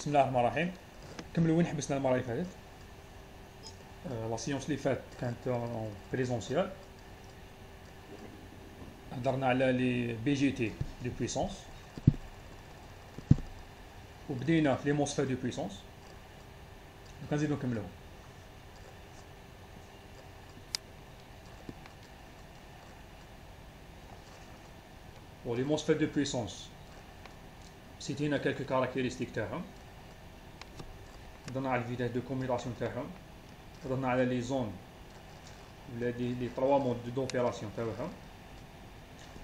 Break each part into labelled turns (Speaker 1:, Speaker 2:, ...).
Speaker 1: بسم الله الرحمن الرحيم. كملوا وين حبسنا المره اللي فاتت. لا سيونس اللي فات كانت بريزونسيال. هضرنا على لي بي جي تي دو بويسونس وبدينا في لي موسفيت دو بويسونس. كنزيدو نكملوهم. ولي موسفيت دو بويسونس سيتينا كالكو كاركتيرستيك تاعهم. هضرنا على الفيتاس دو كوميوتاسيون تاعهم. هضرنا على لي زون ولا لي 3 مود دوبيراسيون تاعهم.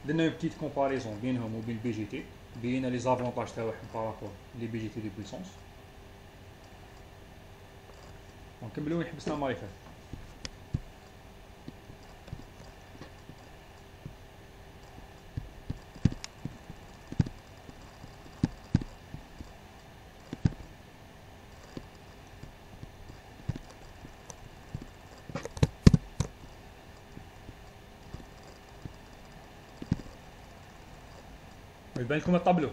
Speaker 1: درنا اون بتيت كومباريزون بينهم وبين البي جي تي. بينا لي زافونتاج تاعهم بارابور لي بي جي تي دو بويسونس. ونكملو وين حبسنا المره اللي فاتت. يبان لكم الطابلو.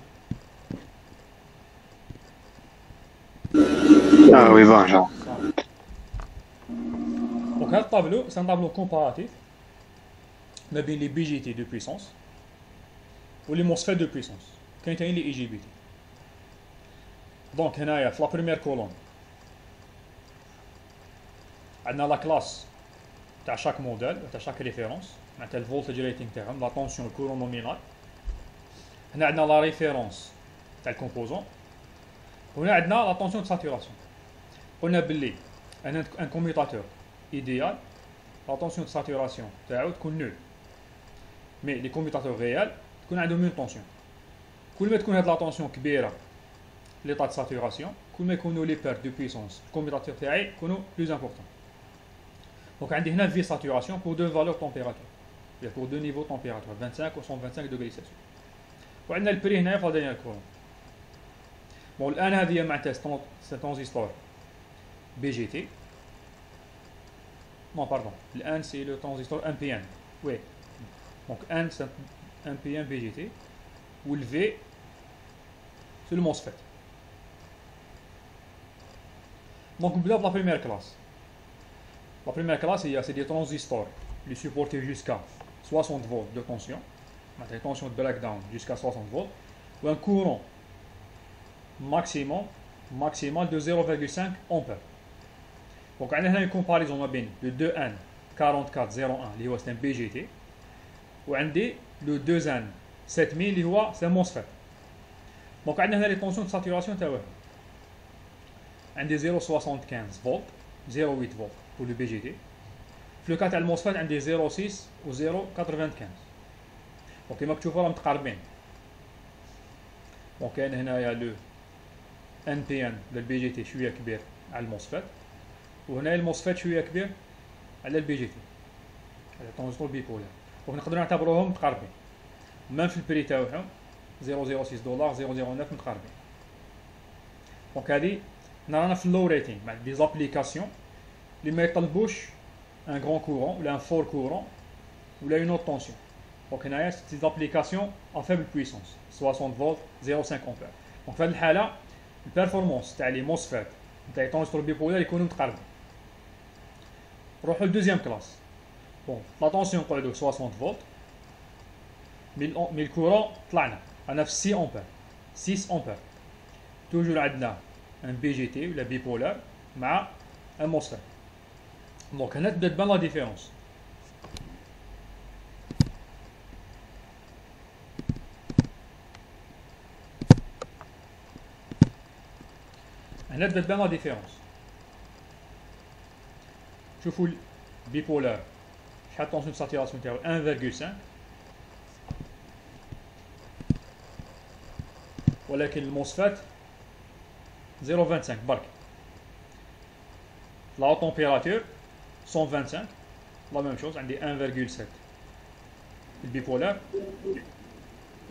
Speaker 2: وي بون جون.
Speaker 1: دونك هذا الطابلو سي ان طابلو كومباراتيف ما بين لي بي جي تي دو بويسونس و لي موسفيت دو بويسونس. كاين تاني لي اي جي بي تي. دونك هنايا في لا بروميير كولون عندنا لا كلاس تاع شاك موديل تاع شاك ريفيرونس، معناتها الفولتج ريتينغ تاعهم، لا طونسيون، الكورون نومينال. هنا عندنا لا ريفيرونس تاع الكومبوزون. وهنا عندنا لا طونسيون دو ساتوراسيون. قلنا باللي ان كوميوتاتور ايديال لا طونسيون دو ساتوراسيون تاعو تكون نول، مي لي كوميوتاتور ريال تكون عندهم اون طونسيون. كل ما تكون هاد لا طونسيون كبيره ليطا دو ساتوراسيون، كل ما يكونوا لي بيرت دو بويسونس الكوميوتاتور تاعي يكونوا بلوز امبورطون. دونك عندي هنا في ساتوراسيون بور دو فالور تمبيراتور، بور دو نيفو تمبيراتور 25 و 125 دوغري سيلسيوس. وعندنا البري هنايا في الدانيير كولون. بون الان هذه معناتها سي ترانزيستور بي جي تي. نو باردون، الان سي لو ترانزيستور ان بي ان. وي دونك ان سي ان بي ان بي جي تي والفي سي لو موسفيت. دونك نبداو بلا بريمير كلاس. لا بريمير كلاس هي سي دي ترانزيستور لي سوبورتي جوسكا 60 فولت دو طونسيون، معناتها طونسيون دو بريك داون جوسكا 60 فولت، و ان كورون maximal de 0,5 ampères. Donc عندنا هنا كومباريزون ما بين لو 2 ان 4401 اللي هو سي بي جي تي، وعندي لو 2 ان 7000 اللي هو سي موسفيت. دونك عندنا هنا لي طونسيون دو ساتوراسيون تاعهم. عندي 0,75 فولت 0,8 فولت pour le BGT. في لو كا تاع الموسفيت عندي 0,6 و 0,95. دونك كيما كتشوفوا راهم متقاربين. دونك كاين هنايا لو ان بي ان للبي جي تي شويه كبير على الموسفيت، وهنا الموسفيت شويه كبير على البي جي تي، على طونجستور بيبولار. دونك نقدروا نعتبروهم متقاربين. ميم في البري تاعهم 0,06 دولار 0,09 متقاربين. دونك هادي هنا رانا في اللو ريتينغ مع دي زابليكاسيون اللي ما يطلبوش ان غران كورون ولا ان فور كورون ولا اون اوت طونسيون. دونك هنايا سي زابليكاسيون ا فيبل بويسونس 60 فولت 0,5 امبير. دونك في هذه الحاله البيرفورمانس تاع لي موسفيت تاع طونجستور بيبولار يكونوا متقاربين. نروحو لدوزيام كلاس. بون لا طونسيون نقعدو 60 فولت، مي الكورون طلعنا انا في 6 امبير 6 امبير. توجور عندنا ان بي جي تي ولا بيبولار مع ان موسفيت. دونك هنا تبدا تبان لا ديفيرونس. هنا تبدا تبان لا ديفيرونس. شوفوا البيبولار شحال طونسيون دو ساتوراسيون تاعو 1,5، ولكن الموسفيت 0,25 برك. لا تمبيراتور 125 لا ميم شوز، عندي 1,7 البيبولار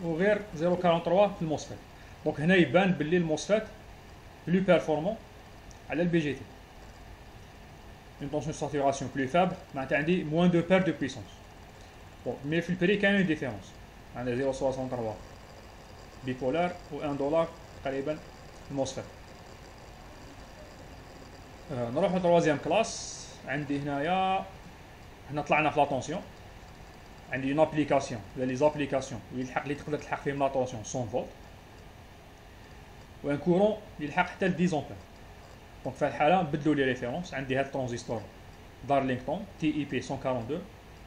Speaker 1: وغير 0,43 في الموسفيت. دونك هنا يبان باللي الموسفيت بلو بيرفورمون على البي جي تي. اون طونسيون ساتوراسيون بلو فابل، معناتها عندي موان دو بير دو بويسونس. بون مي في البري كاين اون ديفيرونس، عندنا 0,63 بيبولار و 1 دولار تقريبا الموسفيت. نروح لتروازيام كلاس. عندي هنايا هنا طلعنا في لاتونسيون. عندي اون ابليكاسيون ولا لي زابليكاسيون اللي تقدر تلحق فيهم لاتونسيون 100 فولت، وان كورون اللي يلحق حتى ل 10 امبير. دونك في هذه الحاله نبدلوا لي ريفيرونس. عندي هذا الترانزستور دارلينغتون تي اي بي 142.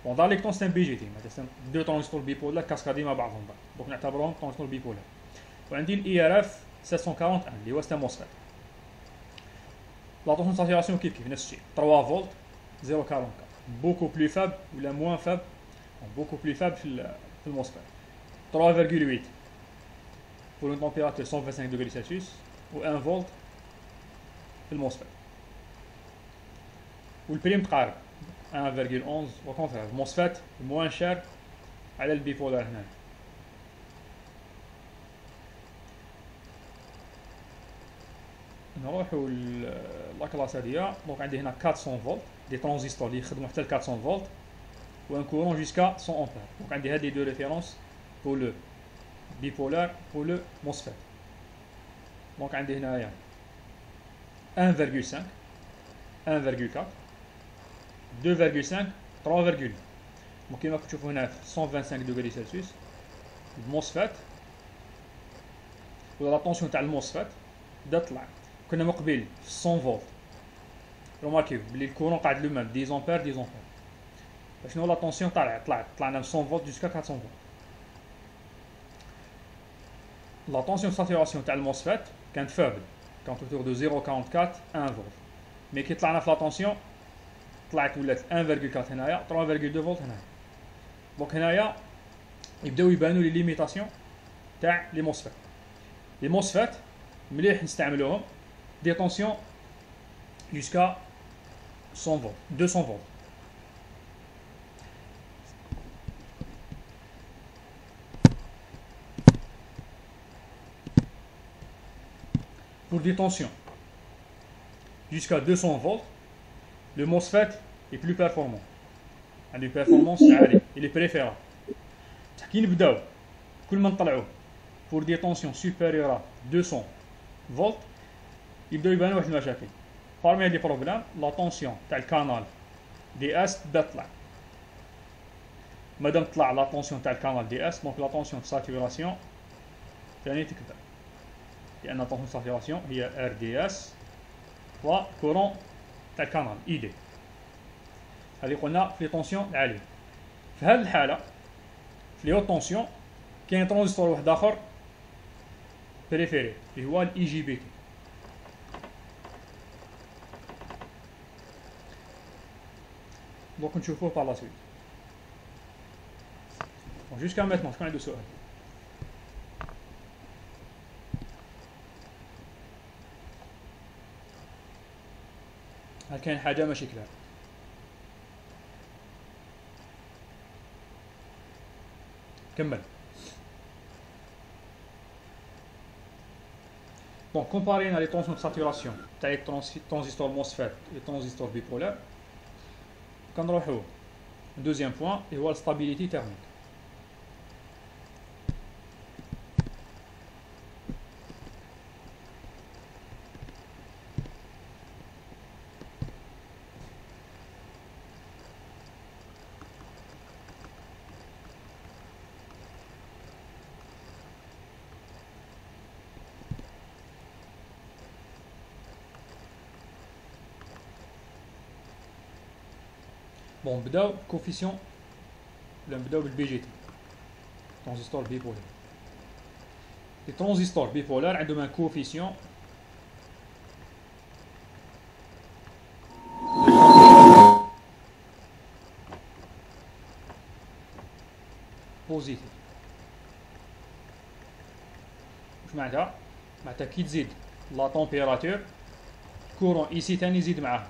Speaker 1: بون دارلينغتون سي ان بي جي تي، مثلا دو ترانزستور بيبولار كاسكادي مع بعضهم، دونك نعتبرهم ترانزستور بيبولار. وعندي الاي ار اف 741 اللي هو سي موسفيت. لا طونسيون ساتوراسيون كيف نفس الشيء 3 فولت 0.44، بوكو بلو فاب ولا موان فاب، بوكو بلو فاب في الموسفيت 3.8 pour une température 125 degrés Celsius و 1 فولت في الموسفيت. والبريم تقارب 1.11 وكونترير الموسفيت موان شار على البيبولار هنا. نروحو لاكلاس هادية. دونك عندي هنا 400 فولت دي ترانزستور اللي يخدمو حتى ل 400 فولت و ان كورون جوسكا 100 امبير. دونك عندي هاد لي دو ريفيرونس بور لو بيبولار بور لو موسفيت. دونك عندي هنايا 1.5 1.4 2.5 3.8. دونك كيما كتشوفو هنا في 125 دوغري سلسيوس الموسفيت ولا لا طونسيون تاع الموسفيت بدا طلع. كنا مقبل في 100 فولت، روماركيو بلي الكورون قاعد لو ميم 10 امبير 10 امبير. شنو لا طونسيون طلعنا من 100 فولت جوسكا 400 فولت. لا طونسيون ساتوراسيون تاع الموسفيت كانت فابل، كانت اوتور دو 0.44 1 فولت. مي كي طلعنا في لا طونسيون طلعت ولات 1.4 هنايا 3.2 فولت هنايا. دونك هنايا يبداو يبانو لي ليميتاسيون تاع لي موسفيت. لي موسفيت مليح نستعملوهم دي طونسيون جوسكا 100 فولت 200 فولت. Pour des tensions jusqu'à 200 volts, le MOSFET est plus performant. A une performance عالية. Il est préférable. كي نبداو كل ما نطلعوه pour des tensions supérieures à 200 volts يبداو يبانو واحد المشاكل. Parmi les problèmes, la tension تاع الكانال دي اس تبدا تطلع. مادام طلع لا طونسيون تاع الكانال دي اس، دونك لا طونسيون de saturation ثاني تكبر، لأن طونسيون ساتوراسيون هي ار دي اس و كورون تاع الكانال اي دي. هذه قلنا في لي طونسيون العالية. في هذه الحالة في لي هوت طونسيون كاين ترانزستور واحد آخر بريفيري اللي هو الاي جي بي تي. دونك نشوفوه بار لا سويت. جوسكا ميتنون شكون عنده سؤال؟ هل كاين حاجة ماشي كلار؟ كمل. Donc comparé les tensions de saturation تاع les transistors MOSFET et les transistors bipolaires, كنروحو deuxième point et هو la stabilité thermique. بون نبداو بالكوفيسيون ولا نبداو بالبي جي تي ترانزستور بيبولار. لي ترانزستور بيبولار عندهم ان كوفيسيون بوزيتيف. واش معناتها؟ معناتها كي تزيد لا طومبيراتور كورون ايسي تاني يزيد معاه.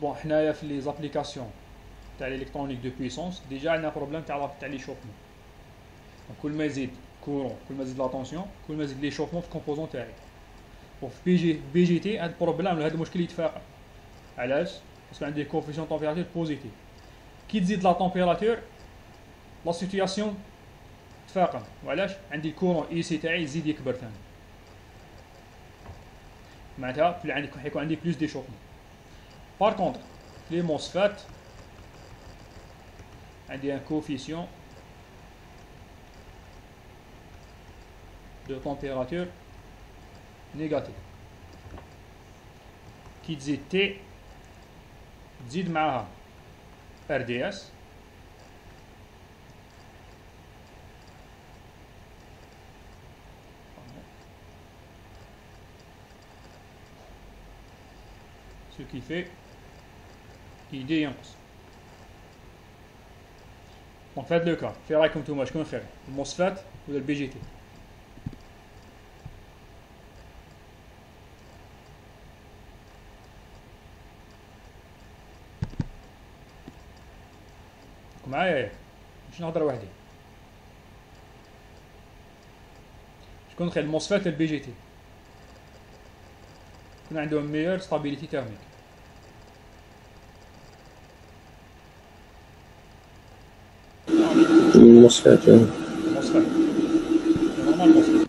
Speaker 1: بون حنايا في لي زابليكاسيون تاع الالكترونيك دو بويسونس ديجا عندنا بروبليم تاع لي شوفمون. كل ما يزيد كورون كل ما يزيد لا طونسيون كل ما يزيد لي شوفمون في الكومبوزون تاعي. وفي بي جي تي هاد البروبليم هاد المشكل يتفاقم. علاش؟ باسكو عندي كوفيسيون طومبيراتور بوزيتيف. كي تزيد لا طومبيراتور لا سيتوياسيون تفاقم. وعلاش؟ عندي الكورون اي سي تاعي يزيد يكبر ثاني. معناتها حيكون عندي بلوس ديشوبمون. بار كونتر لي موسفات عندي ان كوفيسيون دو تمبيراتور نيجاتيف كي تزيد تي تزيد معاها ار دي اس ce qui fait ID ينقص. دونك في هذا لو كا في رايكم نتوما شكون خير الموسفات ولا البي جي تي؟ معايا مش نهضر وحدي. شكون خير الموسفات ولا البي جي تي؟ يكون عندهم ميور ستابيليتي تيرميك.
Speaker 2: الموسفات.
Speaker 1: الموسفات نورمال الموسفات.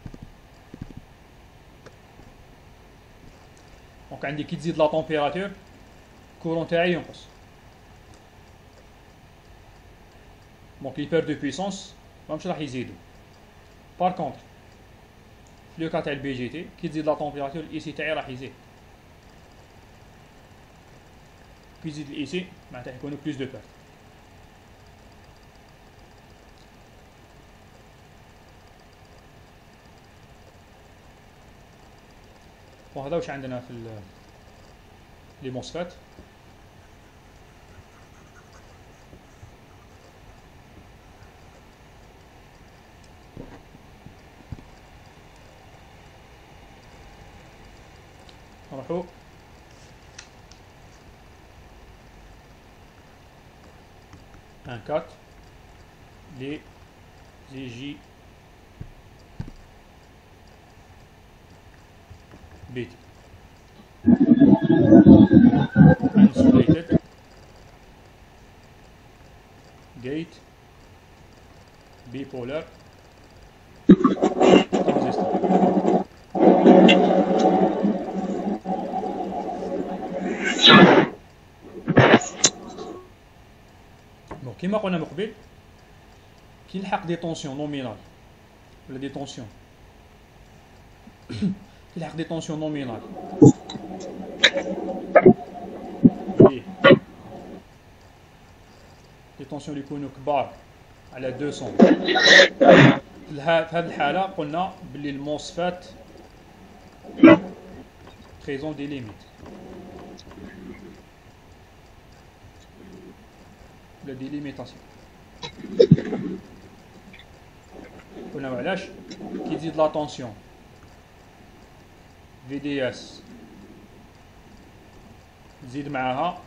Speaker 1: دونك عندي كي تزيد لا طومبيراتور الكورون تاعي ينقص. دونك لي بير دو بويسونس ماهمش راح يزيدو. بار كونتر في لو كا تاع البي جي تي كي تزيد لا طومبيراتور الاي سي تاعي راح يزيد. كي يزيد الاي سي معناتها يكونوا بلوس دو بيرت. وهذا واش عندنا في لي موسفات. نروحو ان كات لي زي جي بيتي insulated gate bipolar transistor. دونك كيما قلنا من قبل كي نلحق دي طونسيون نومينال ولا دي طونسيون كي نلحق دي طونسيون نومينال لي طونسيون اللي يكونوا كبار على 200 في هذه الحالة قلنا بلي الموسفات بريزون دي ليميت ولا دي ليميتاسيون. قلنا علاش كي تزيد لا طونسيون في دي اس تزيد معاها.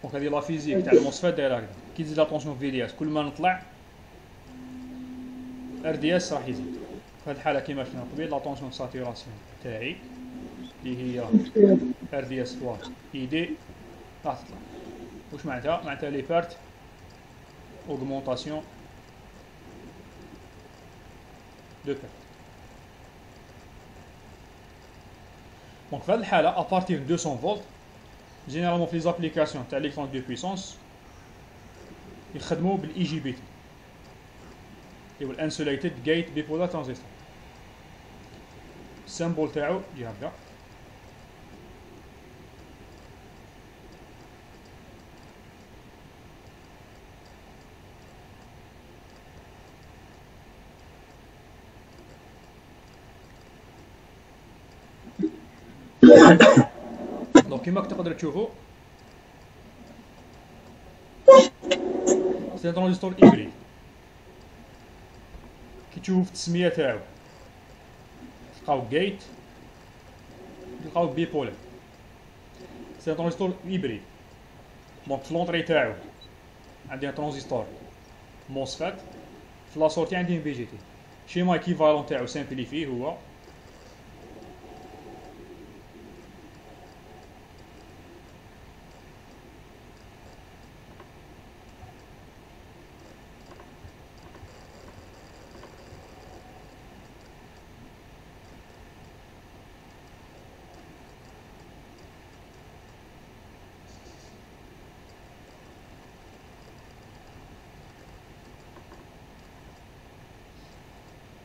Speaker 1: دونك هذه لا فيزيك تاع الموسفات دايره هكذا كي تزيد لا طونسيون في دي اس كل ما نطلع ار دي اس راح يزيد. في هذه الحاله كيما شفنا قبيل لا طونسيون ساتوراسيون تاعي اللي هي ار دي اس فوا اي دي راح تطلع. واش معناتها؟ معناتها لي بارت اوغمونطاسيون دو بارت. دونك في هذه الحاله ابارتير 200 فولت جينيرالمون في لي زابليكاسيون تاع ليكترون دو بويسونس يخدموا بالاي جي بي تي اللي هو الانسوليتد جيت بيبولار ترانزستور. السيمبول تاعو يجي هكذا. دونك كيما تقدر تشوفوا سي ترانزستور هيبريد. كي تشوف التسميه تاعو تلقاو جيت تلقاو بيبولار. سي ترانزستور هيبريد. دونك في لونطري تاعو عندي ان ترانزستور موسفات في لا سورتي عندي بي جي تي. شيما ايكيفالون تاعو سامبليفي هو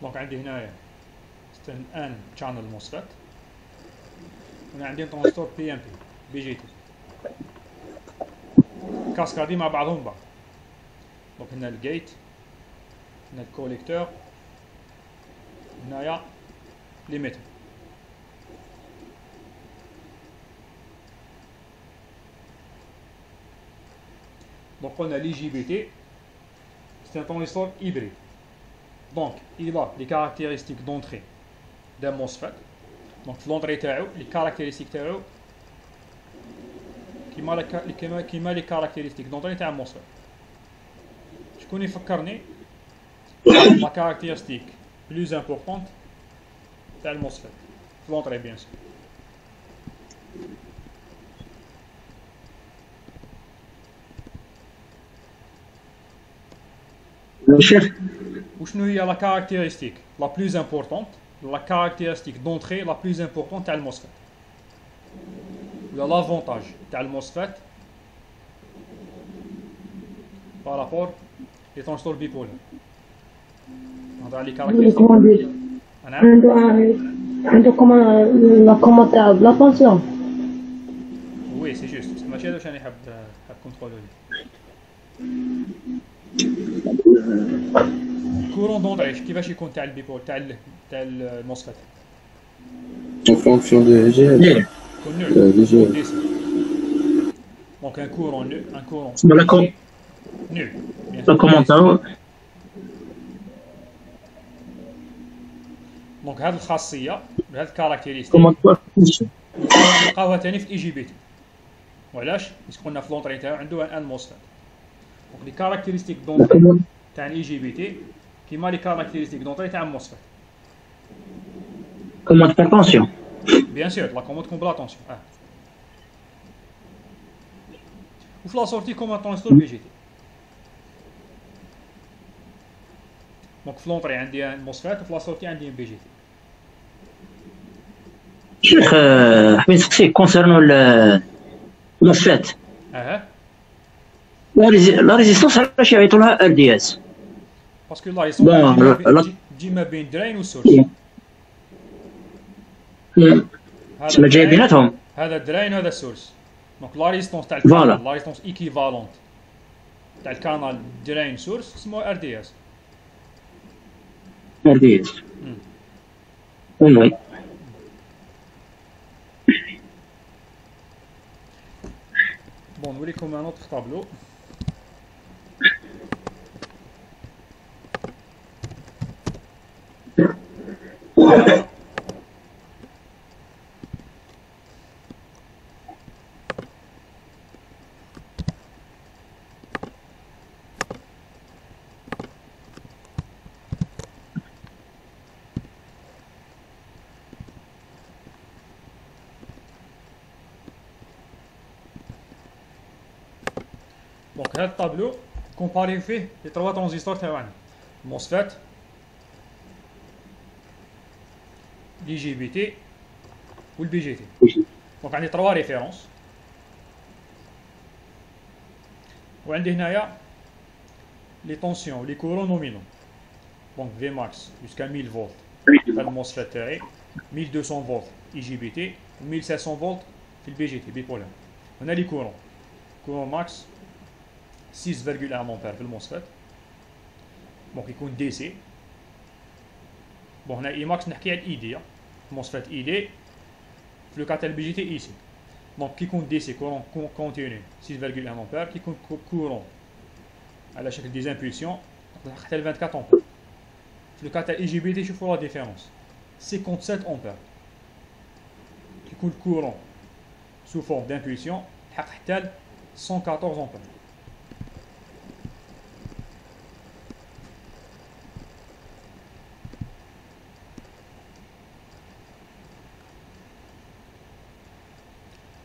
Speaker 1: دونك عندي هنايا ان channel MOSFET هنا عندي ترانزستور بي ام بي جي تي كاسكادي مع بعضهم بعض. دونك هنا الجيت، هنا الكوليكتور، هنايا ليميتر. Donc on a l'IGBT, c'est un transistor hybride. Donc il a les caractéristiques d'entrée d'un MOSFET. Donc l'entrée تاعو les caractéristiques تاعو كيما les caractéristiques d'entrée تاع MOSFET. شكون يفكرني la caractéristique plus importante تاع الموسفيت في l'entrée bien sûr. وشنو هي la caractéristique la plus importante, la caractéristique d'entrée la plus importante تاع الموسفيت ولا l'avantage تاع الموسفيت par rapport les transistors bipolaires. هذا على caractéristique.
Speaker 2: عنده لا كومون تاع لا بونسيون.
Speaker 1: وي سي جوست ماشي هذا واش راني حاب كونترولي. كورون دونطري كيفاش يكون تاع البيبول تاع الموسفيت
Speaker 3: en fonction de GL.
Speaker 1: يكون نول. دونك ان كورون نول
Speaker 2: لا كومون تاعو.
Speaker 1: دونك هذه الخاصيه بهذه الكاركتيريستيك نلقاوها ثاني في الاي جي بي تي. وعلاش؟ باسكو قلنا في لونطري تاعو عنده ان موسفيت. دونك لي كاركتيريستيك دونطري تاع الاي جي بي تي كيما لي كاركتيريستيك دونطري تاع الموسفيت.
Speaker 2: كوموند بور طونسيون.
Speaker 1: بيان سور لا كوموند كوم بلا طونسيون. وفي لا سورتي كوم ان طونستور بي جي تي. دونك في لونطري عندي ان موسفيت وفي لا سورتي عندي ان بي جي تي.
Speaker 2: شيخ حبيت نسقسيك كونسيرنو الموسفيت. لا ريزيستونس علاش يعيطوا لها ار دي اس؟
Speaker 1: باسكو لا ريزيستونس تجي ما بين درين والسورس.
Speaker 2: تسمى جاي بيناتهم.
Speaker 1: هذا درين وهذا السورس. دونك لا ريزيستونس تاع الكانال لا ريزيستونس ايكيفالونت تاع الكانال درين سورس اسمه ار دي اس.
Speaker 2: ار دي اس. وي
Speaker 1: بون نوريكم ان اوتر طابلو. دونك هذا الطابلو كومباري فيه لي 3 ترانزستور تاعنا الموسفيت لي جي بي تي والبي جي تي. دونك عندي 3 ريفيرونس وعندي هنايا لي طونسيون لي كورون نومينو. دونك في ماكس جوسكا 1000 فولت هذا الموسفيت تاعي 1200 فولت اي جي بي تي و 1700 فولت في البي جي تي بيبولار. هنا لي كورون ماكس 6,1 امبير في الموسفيت. دونك يكون دي سي. بون هنا اي ماكس نحكي على الاي دي الموسفيت اي دي في لو كا تاع البي جي تي اي سي. دونك كي يكون دي سي كورون كونتينيو 6,1 امبير كي يكون كورون على شكل دي امبولسيون حتى ل 24 امبير. في لو كا تاع اي جي بي تي شوفوا لا ديفيرونس 57 امبير كي يكون كورون سو فورم دامبولسيون تحقق حتى ل 114 امبير.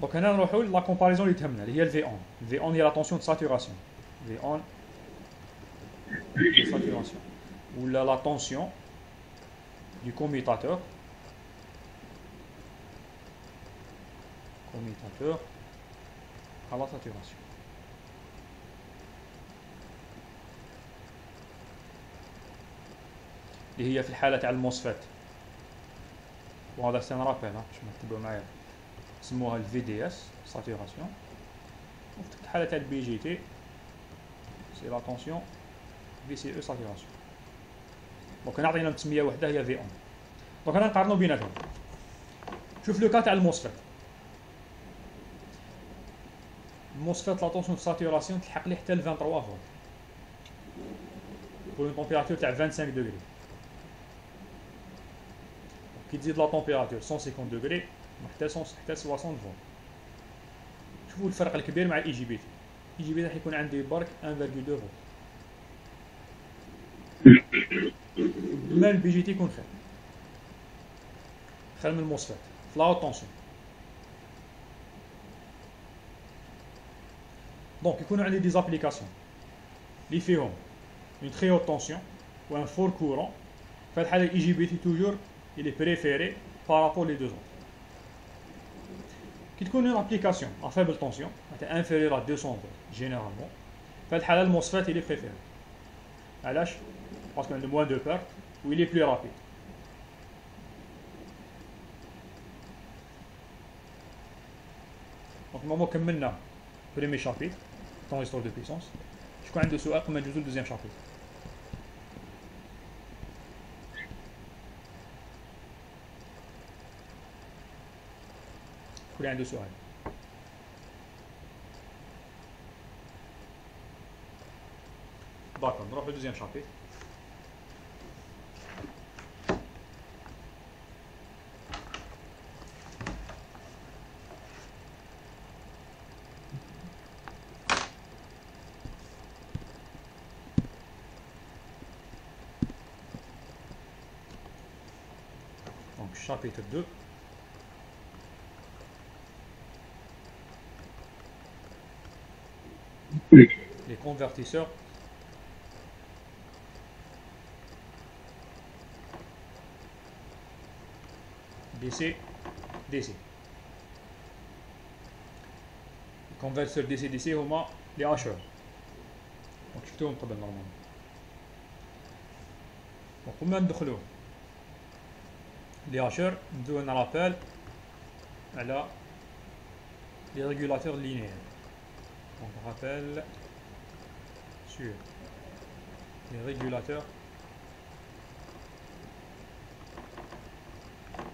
Speaker 1: دونك هنا نروحو لا كومباريزون اللي تهمنا اللي هي الفي اون. الفي اون هي لا طونسيون دو ساتوراسيون. في اون دو ساتوراسيون ولا لا طونسيون du commutateur à la saturation. اللي هي في الحالة تاع الموسفيت، وهذا سنرابيل باش ما تكتبوا معايا سموها الفي دي اس ساتوراسيون. وفي الحالة تاع البي جي تي سي لا طونسيون في سي او ساتوراسيون. دونك نعطينا تسمية وحدة هي في اون. دونك انا نقارنو بيناتهم. شوف لو كا تاع الموسفيت. الموسفيت لا طونسيون ساتوراسيون تلحق ليه حتى ل 23 فولت pour une température تاع 25 degrés. كي تزيد لا طومبيراتور 150 دوغري حتى 60 فولت. شوفوا الفرق الكبير مع الاي جي بي تي. الاي جي بي تي راح يكون عندي برك 1.2 فولت، بما البي جي تي يكون خير من الموسفيت في لا طونسيون. دونك يكونوا عندي دي زابليكاسيون اللي فيهم une très haute tension ou un fort courant. في هذه الحالة الاي جي بي تي توجور il est préféré par rapport les deux autres. كي تكون une application à faible tension inférieure à 200 volts généralement في هذه الحالة الموسفيت il est préféré. علاش؟ parce qu'il a moins de perte ou il est plus rapide. donc normalement كملنا premier chapitre transistor de puissance. شكون عنده سؤال قبل ما ندوزو للدوزيام chapitre؟ شكون عنده سؤال؟ داكور نروح للدوزيام شابيتر. Donc chapitre 2. Les convertisseurs DC DC. Les convertisseurs DC DC هما les hacheurs. donc شفتوهم قبل نورمالمون. donc قبل ما ندخلو les hacheurs ندوزو نرابيل على les régulateurs linéaires. donc rappel sur les régulateurs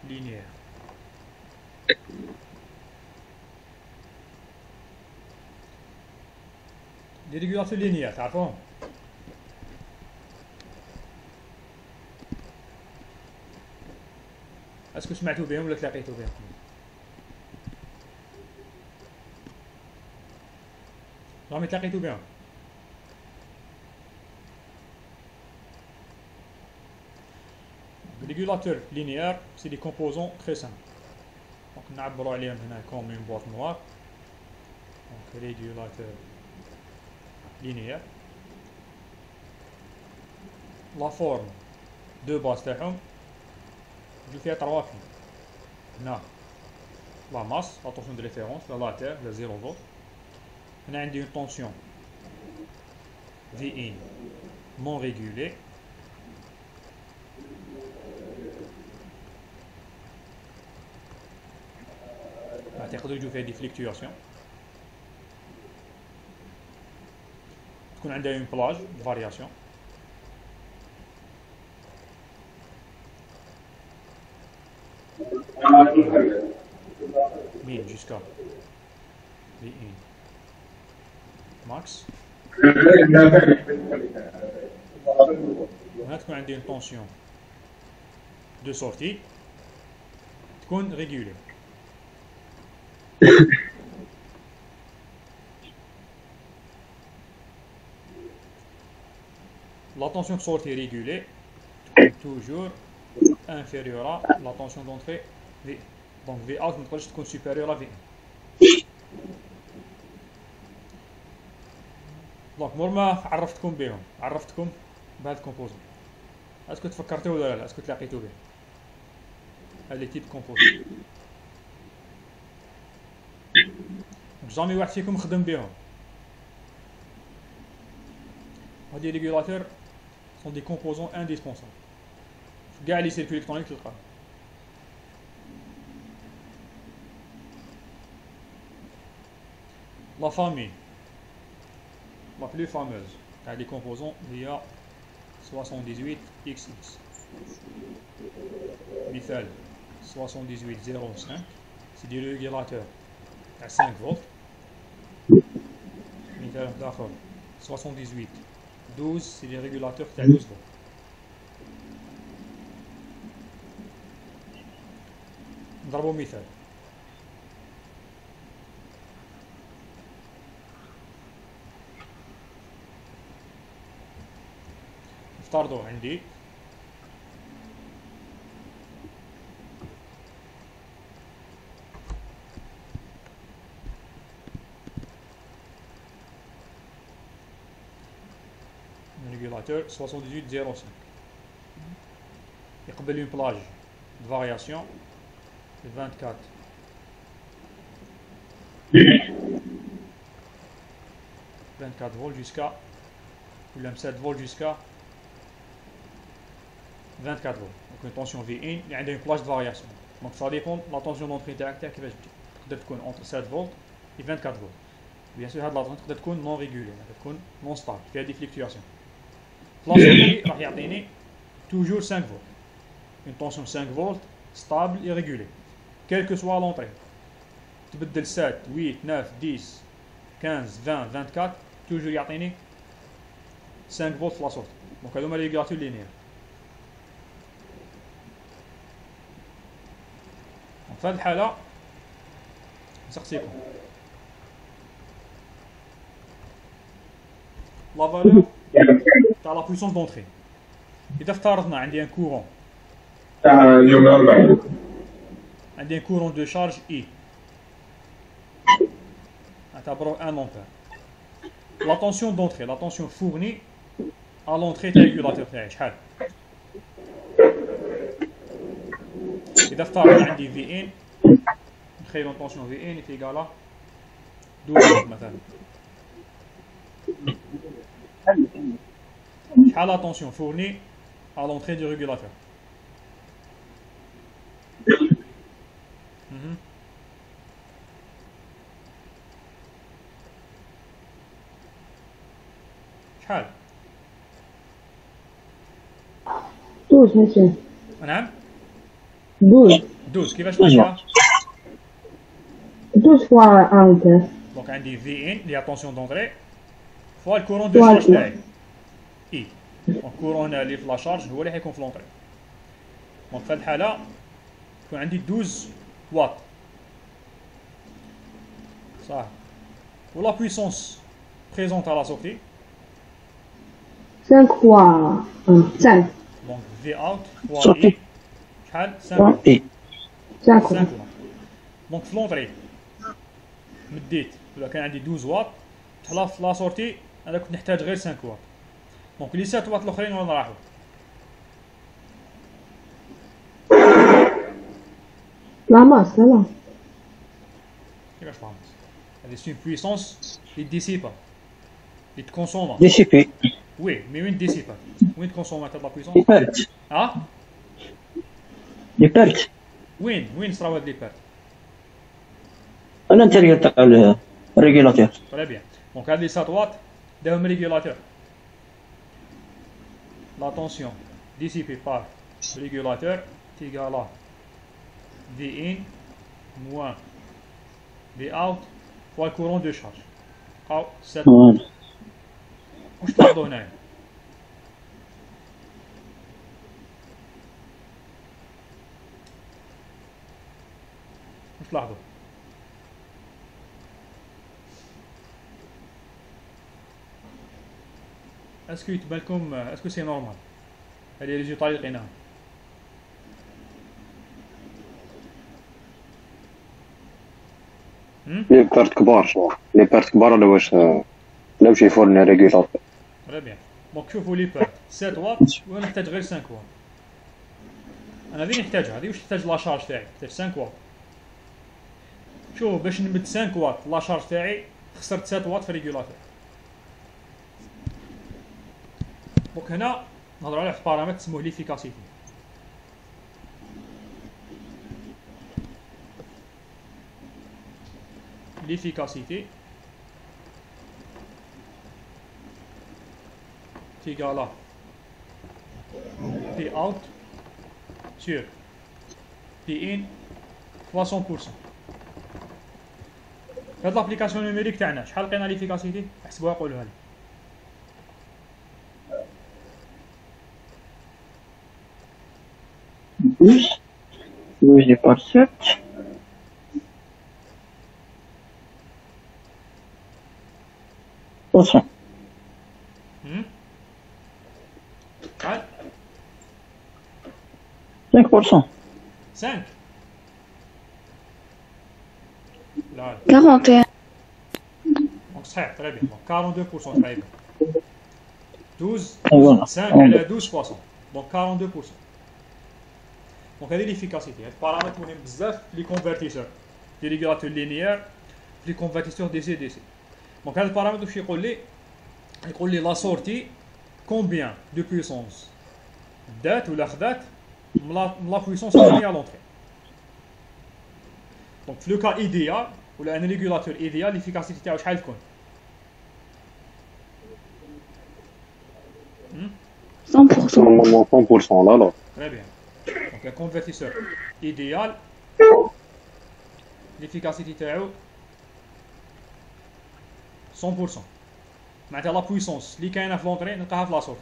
Speaker 1: linéaires. Les régulateurs linéaires تعرفوهم؟ اسكو سمعتوا بهم ولا تلاقيتوا بهم؟ راهم تلاقيتوا بهم؟ Les régulateurs linéaires, c'est des composants très simples. Donc, on a comme une boîte noire. Donc, régulateur linéaire. La forme de base تاعهم جو فيها 3 فين. هنا la masse, la tension de référence, la terre, la 0 volt. هنا عندي une tension V1 non régulée. تقدر يجوا فيها دي فليكتواسيون. تكون عندها اون بلاج دو فارياسيون. مين جوسكا في ان ماكس. هنا تكون عندي اون طونسيون دو سورتي تكون ريغولي. La tension de sortie régulée est toujours inférieure à la tension d'entrée V. Donc V out ne peut pas être supérieure à V. Donc مرما عرفتكم بهم، عرفتكم بهاد الكومبوزون. اسكو تفكرتوا ولا لا؟ اسكو تلاقيتوا به؟ هاد لي تيب كومبوزون. جامي واحد فيكم خدم بهم. هادي ريغولاتور sont des composants indispensables. كاع لي سيركوي الكترونيك تلقاه. لا فامي لا بلو فاموز تاع لي كومبوزون هي 78XX. مثال 7805 سي دي ريغولاتور تاع 5 فولت. مثال اخر 7812 سي دي ريغولاتور تاع 12 فولت. نضربو مثال. نفترضو عندي régulateur 7805 يقبل une plage de variation de 24 volts jusqu'à ou 7 volts jusqu'à 24 volts. Donc une tension V1 il y a une plage de variation. Donc ça dépend de la tension d'entrée تاعك كيفاش تقدر تكون entre 7 volts et 24 volts. Bien sûr هاد لا تقدر تكون non régulée تكون non stable فيها دي فليكتواسيون. بلاصتي راح يعطيني toujours 5 volts. Une tension 5 volts stable et régulée quelle que soit l'entrée. تبدل 7 8 9 10 15 20 24 toujours يعطيني 5 volts في لا sortie. Donc هادو هما لي ريغولاتور لينيير. في هذه الحالة نسقسيكم لا فالور تاع لا بويسونس دونطري. إذا افترضنا عندي ان كورون عندي ان كورون دو شارج I نعتبروه 1 ampère. لا طونسيون دونطري لا طونسيون فورني à l'entrée تاع الريغولاتور تاعي شحال؟ إذا افترضنا عندي V1 نخيلو طونسيون V1 est égal à 12 فولت مثلا. شحال لا طونسيون فورني à l'entrée du régulateur؟ شحال؟
Speaker 4: 12 monsieur.
Speaker 1: نعم
Speaker 4: 12
Speaker 1: كيفاش نلقاها؟
Speaker 4: 12 fois 1 ampère.
Speaker 1: دونك عندي V1 اللي هي طونسيون دونطري فوا الكورون دو شارج تاعي I. دونك الكورون اللي في لا شارج هو اللي حيكون في لونطري. دونك في هاد الحالة يكون عندي 12 واط صح. و لا بويسونس بريزونت à la sortie
Speaker 4: 5 fois 5.
Speaker 1: دونك في اوت فوا I شحال 5
Speaker 2: اي
Speaker 4: 5
Speaker 1: 5 واط. دونك في لونطري مديت ولا كان عندي 12 واط تحطها في لا سورتي انا كنت نحتاج غير 5 واط. دونك لي 7 واط الاخرين وين راحوا؟
Speaker 4: La masse, là.
Speaker 1: كيفاش فهمت؟ هذه سي بويسونس اللي ديسيبا اللي تكونسوما.
Speaker 2: دي سي بي
Speaker 1: وي مي وين ديسيبا؟ وين تكونسومات هاد لا
Speaker 2: دي
Speaker 1: بويسونس؟
Speaker 2: بيرت دي بيرت
Speaker 1: وين صراو هاد لي بيرت؟
Speaker 2: الانتيريور تاع الريغولاتور.
Speaker 1: تري بيان. دونك هاد لي 7 واط داهم ريغولاتور. لا طونسيون ديسيبي بار ريغولاتور تيغالا V1 moins V out fois le courant de charge. أو 7 واش تلاحظوا هنايا؟ واش تلاحظوا؟ اسكو يتبان لكم اسكو سي نورمال هادي ريزولطا اللي لقيناهم؟
Speaker 3: لي بارت كبار لي بارت كبار ولا واش يفورني ريغولاتور.
Speaker 1: تري بيان. دونك شوفوا لي بارت 7 واط وانا نحتاج غير 5 واط. انا هذه نحتاجها هذه واش تحتاج لا شارج تاعي نحتاج 5 واط. شوف باش نمد 5 واط لا شارج تاعي خسرت 7 واط في الريغولاتور. دونك هنا نهضروا على واحد البارامتر اسمه ليفيكاسيتي. l'efficacité est égale à P out sur P in fois 100%. في هاد l'application numérique تاعنا شحال لقينا l'efficacité؟ احسبوها قولوها لي.
Speaker 2: 12 divisé par 7. Pourcent.
Speaker 1: شحال؟
Speaker 2: 5%.
Speaker 1: 5. لا
Speaker 5: 41.
Speaker 1: دونك صحيح très bien. Donc 42% تقريبا. 12
Speaker 2: voilà.
Speaker 1: 5 على 12 fois 100. Donc 42%. دونك هذه l'efficacité. هاد البارامتر مهم بزاف لي كونفرتيسور. لي ريغولاتور لينيير لي كونفرتيسور دي سي دي سي. دونك هذا البارامتر واش يقول لي؟ يقول لي لا سورتي كومبيان دو بويسونس دات ولا خدات من لا بويسونس اللي هي لونطري. دونك في لو كا ايديال ولا ان ريغولاتور ايديال ليفيكاسيتي تاعو شحال تكون؟
Speaker 5: 100%.
Speaker 3: Normalement 100% là, là.
Speaker 1: Très bien. Donc un convertisseur idéal, l'efficacité تاعو 100%. معناتها لا بويسونس اللي كاينه في لونطري نلقاها في لا سورتي.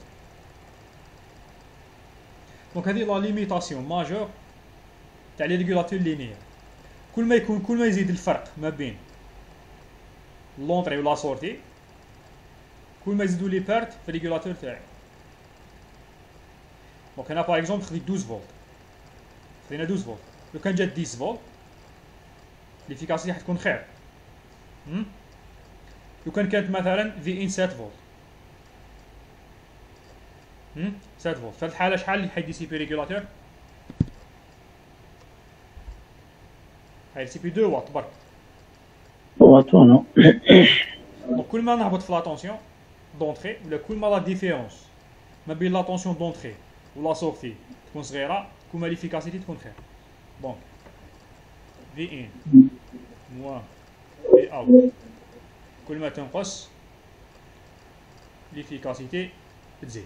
Speaker 1: دونك هذه لا ليميتاسيون ماجور تاع لي ريغولاتور لينيير. كل ما يزيد الفرق ما بين لونطري ولا سورتي كل ما يزيدوا لي بيرت في الريغولاتور تاعي. دونك هنا باغ اكزومبل خديت 12 فولت، خدينا 12 فولت، لو كان جات 10 فولت ليفيكاسيتي حتكون خير. لو كانت مثلا في ان 7 فولت 7 فولت، في هذه الحاله شحال اللي حيديسيبي ريغولاتور؟ حيديسيبي 2 واط برك.
Speaker 2: non.
Speaker 1: دونك كل ما نهبط في لاتونسيون دونطري ولا كل ما لا ديفيرونس ما بين لاتونسيون دونطري ولا سورتي تكون صغيره كل ما ليفيكاسيتي تكون خير. دونك في ان موان في اوت كل ما تنقص ليفيكاسيتي تزيد.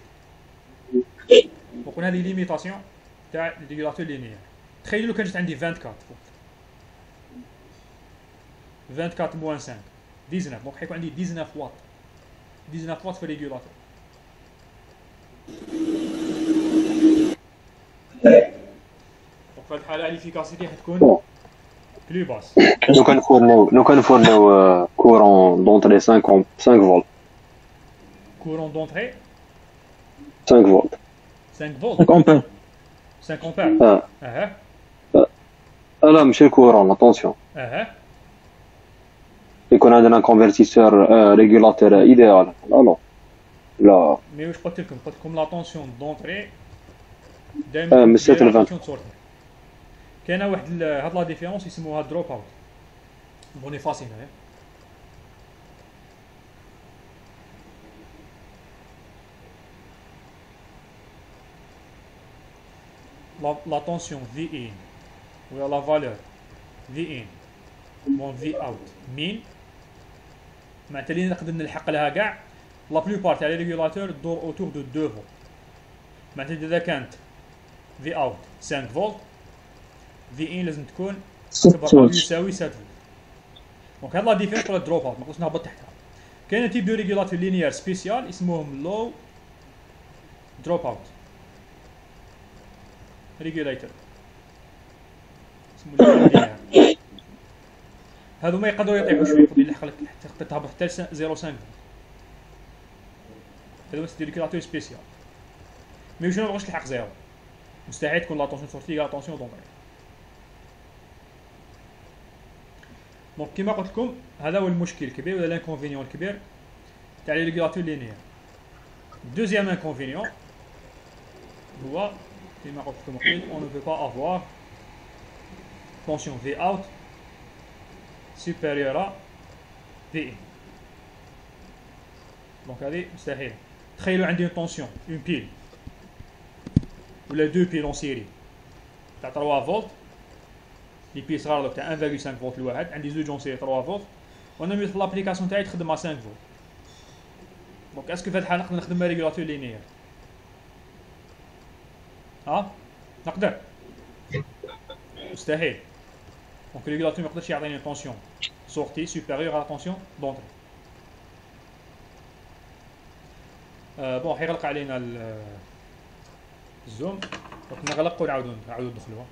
Speaker 1: وقلنا هذه ليميتاسيون تاع الريغولاتور لينيير. تخيلوا لو كان جات عندي 24 فولت 24 موان 5 19 دونك حيكون عندي 19 واط 19 واط في الريغولاتور. دونك في هذه الحاله ليفيكاسيتي حتكون بلو باس.
Speaker 3: لو كنفورنيو كورون دونطري 5 فولت.
Speaker 1: كورون دونطري
Speaker 3: 5 فولت.
Speaker 1: 5 فولت
Speaker 2: 5 ampères.
Speaker 1: 5 امبير. اها
Speaker 3: لا ماشي الكورون، اتونسيون.
Speaker 1: اها
Speaker 3: يكون عندنا كونفرتيسور ريغولاتور ايديال. لا لا
Speaker 1: مي واش قلت لكم لا طونسيون دونطري دائما
Speaker 3: من 7 ل 20.
Speaker 1: كاينه واحد هاد لا ديفيرونس يسموها دروب اوت. بوني فاسي هنايا la tension V in ou la valeur V in mon V out min معناتها اللي نقدر نلحق لها كاع لا بلوبار تاع لي ريغولاتور دور اوتور دو 2 فولت. معناتها اذا كانت في اوت 5 فولت في ان لازم تكون اكبر او يساوي 7 فولت. دونك هاد لا ديفيرونس ولا دروب اوت مابغيتش نهبط تحتها. كاين تيب دو ريغولاتور لينيير سبيسيال اسمهم لو دروب اوت ريغوليتور اسمه لينيير. هادو ما يقدروا يطيحوا شويه، يقدر يلحق لك حتى تهبط حتى 0.5. هادو بس ريغولاتور سبيسيال. مي واش ما بغاش تلحق زيرو، مستحيل تكون لاتونسيون سورتي كاع لاتونسيون دونطري. دونك كيما قلت لكم هذا هو المشكل الكبير ولا لانكونفينيون الكبير تاع لي ريغولاتور لينيير. دوزيام انكونفينيون هو كيما قلت لكم قبل on ne peut pas avoir tension V out supérieure à V in. دونك هذه مستحيل. تخيلوا عندي طونسيون اون بيل ولا دو بيل اون سيري تاع 3 فولت، لي بيل صغار دوك تاع 1.5 فولت الواحد، عندي زوج اون سيري 3 فولت، وانا في لابليكاسيون تاعي تخدم مع 5 فولت. دونك اسكو في هاد الحاله نقدر نخدم ريغولاتور لينيير؟ نقدر؟ مستحيل. دونك ريغولاتور ما يقدرش يعطيني طونسيون سورتي سوبيريور على طونسيون دونتري. بون حيغلق علينا الزوم، دونك نغلق ونعاودو ندخلوها.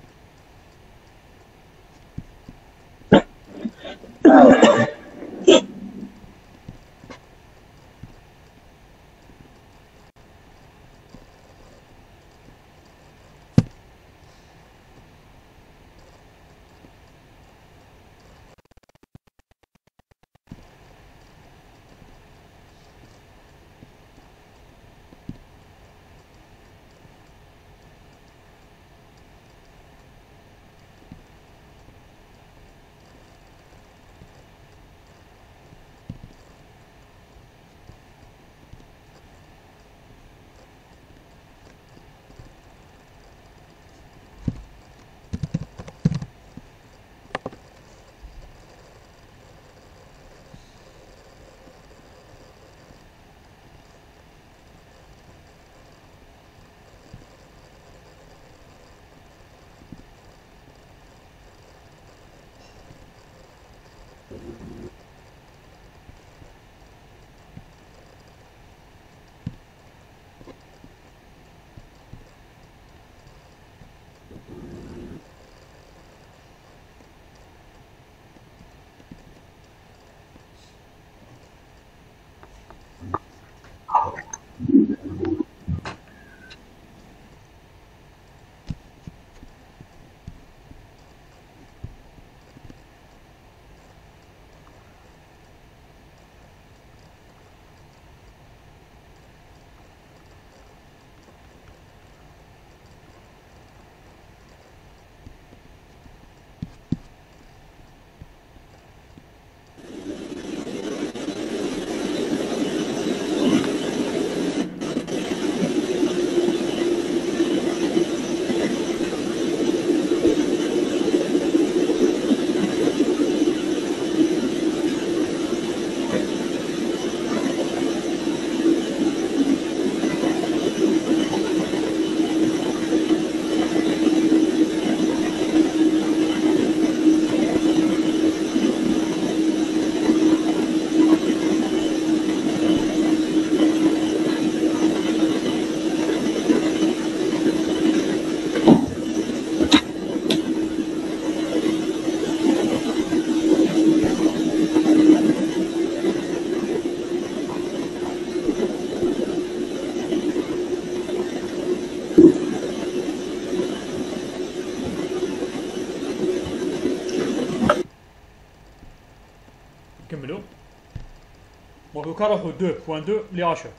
Speaker 1: Donc, دوكا نروحو 2.2 لي هاشر.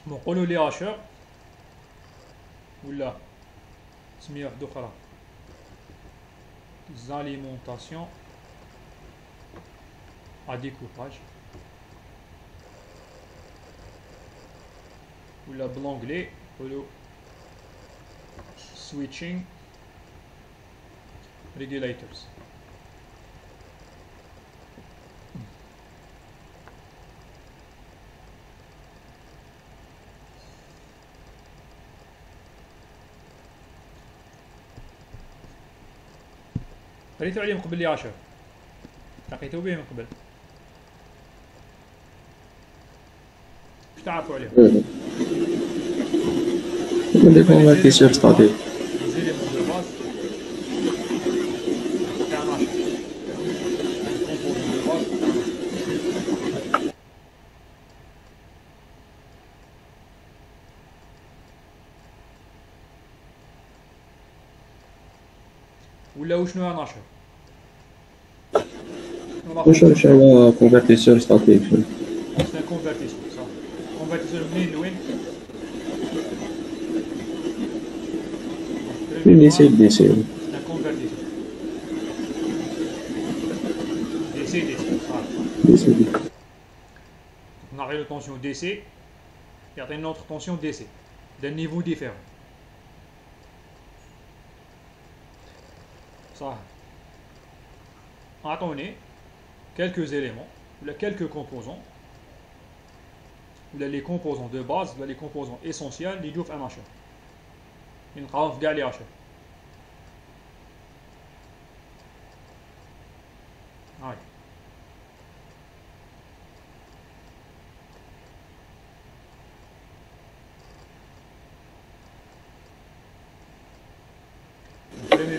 Speaker 1: نقولو لي هاشر ولا سميه وحدة أخرى زاليمونطاسيون à découpage ولا بالانجلي نقولو switching regulators. قريتو عليه من قبل يا عاشر، لقيتو به من قبل، واش تعرفوا عليه؟
Speaker 5: لي كونفرتيسور ستاتيك
Speaker 1: ولا وشنو يا ناشر؟
Speaker 5: واش هو كونفرتيسور ستاتيك؟
Speaker 1: سي كونفرتيسور صح. كونفرتيسور منين لوين؟
Speaker 5: من دي سي دي سي.
Speaker 1: سي كونفرتيسور دي سي دي سي صح.
Speaker 5: دي سي دي.
Speaker 1: نعطيو طونسيون دي سي يعطينا نوتر طونسيون دي سي d'un niveau différent. صح. أعطوني quelques éléments, ou quelques composants, ou les composants de base, ou les composants essentiels, اللي يجوا في ان اشر. نلقاهم في كاع لي اشر. هاي.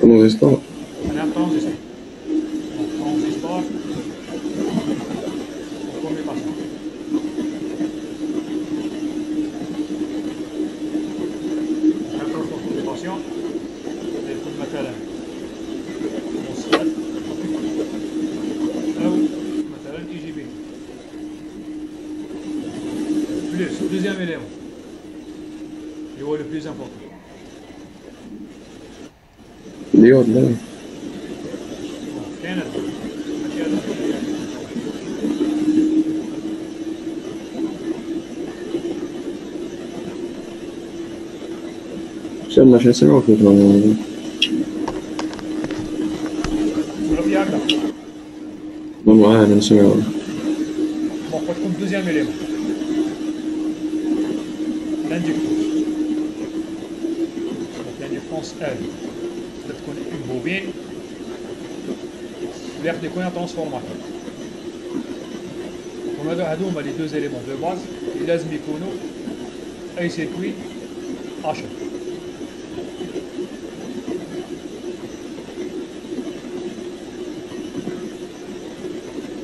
Speaker 5: Transistor.
Speaker 1: On a un transistor. Transistor pour commutation. D'accord, pour commutation, يكون مثلا MOSFET أو مثلا IGBT. Plus, deuxième élément, qui est le plus important.
Speaker 5: Diode, là.
Speaker 1: كانت ماشي هذا
Speaker 5: شلنا شو نسمعو فيه
Speaker 1: نقولوا فيها هكذا.
Speaker 5: معانا نسمعو.
Speaker 1: Bon, قلت لكم deuxième élément. L'inductance. Donc l'inductance L. تقدر تكون une bobine ولا يقدر يكون ترانسفورماتور. هادو هما لي deux éléments de base اللي لازم يكونوا أي circuit H.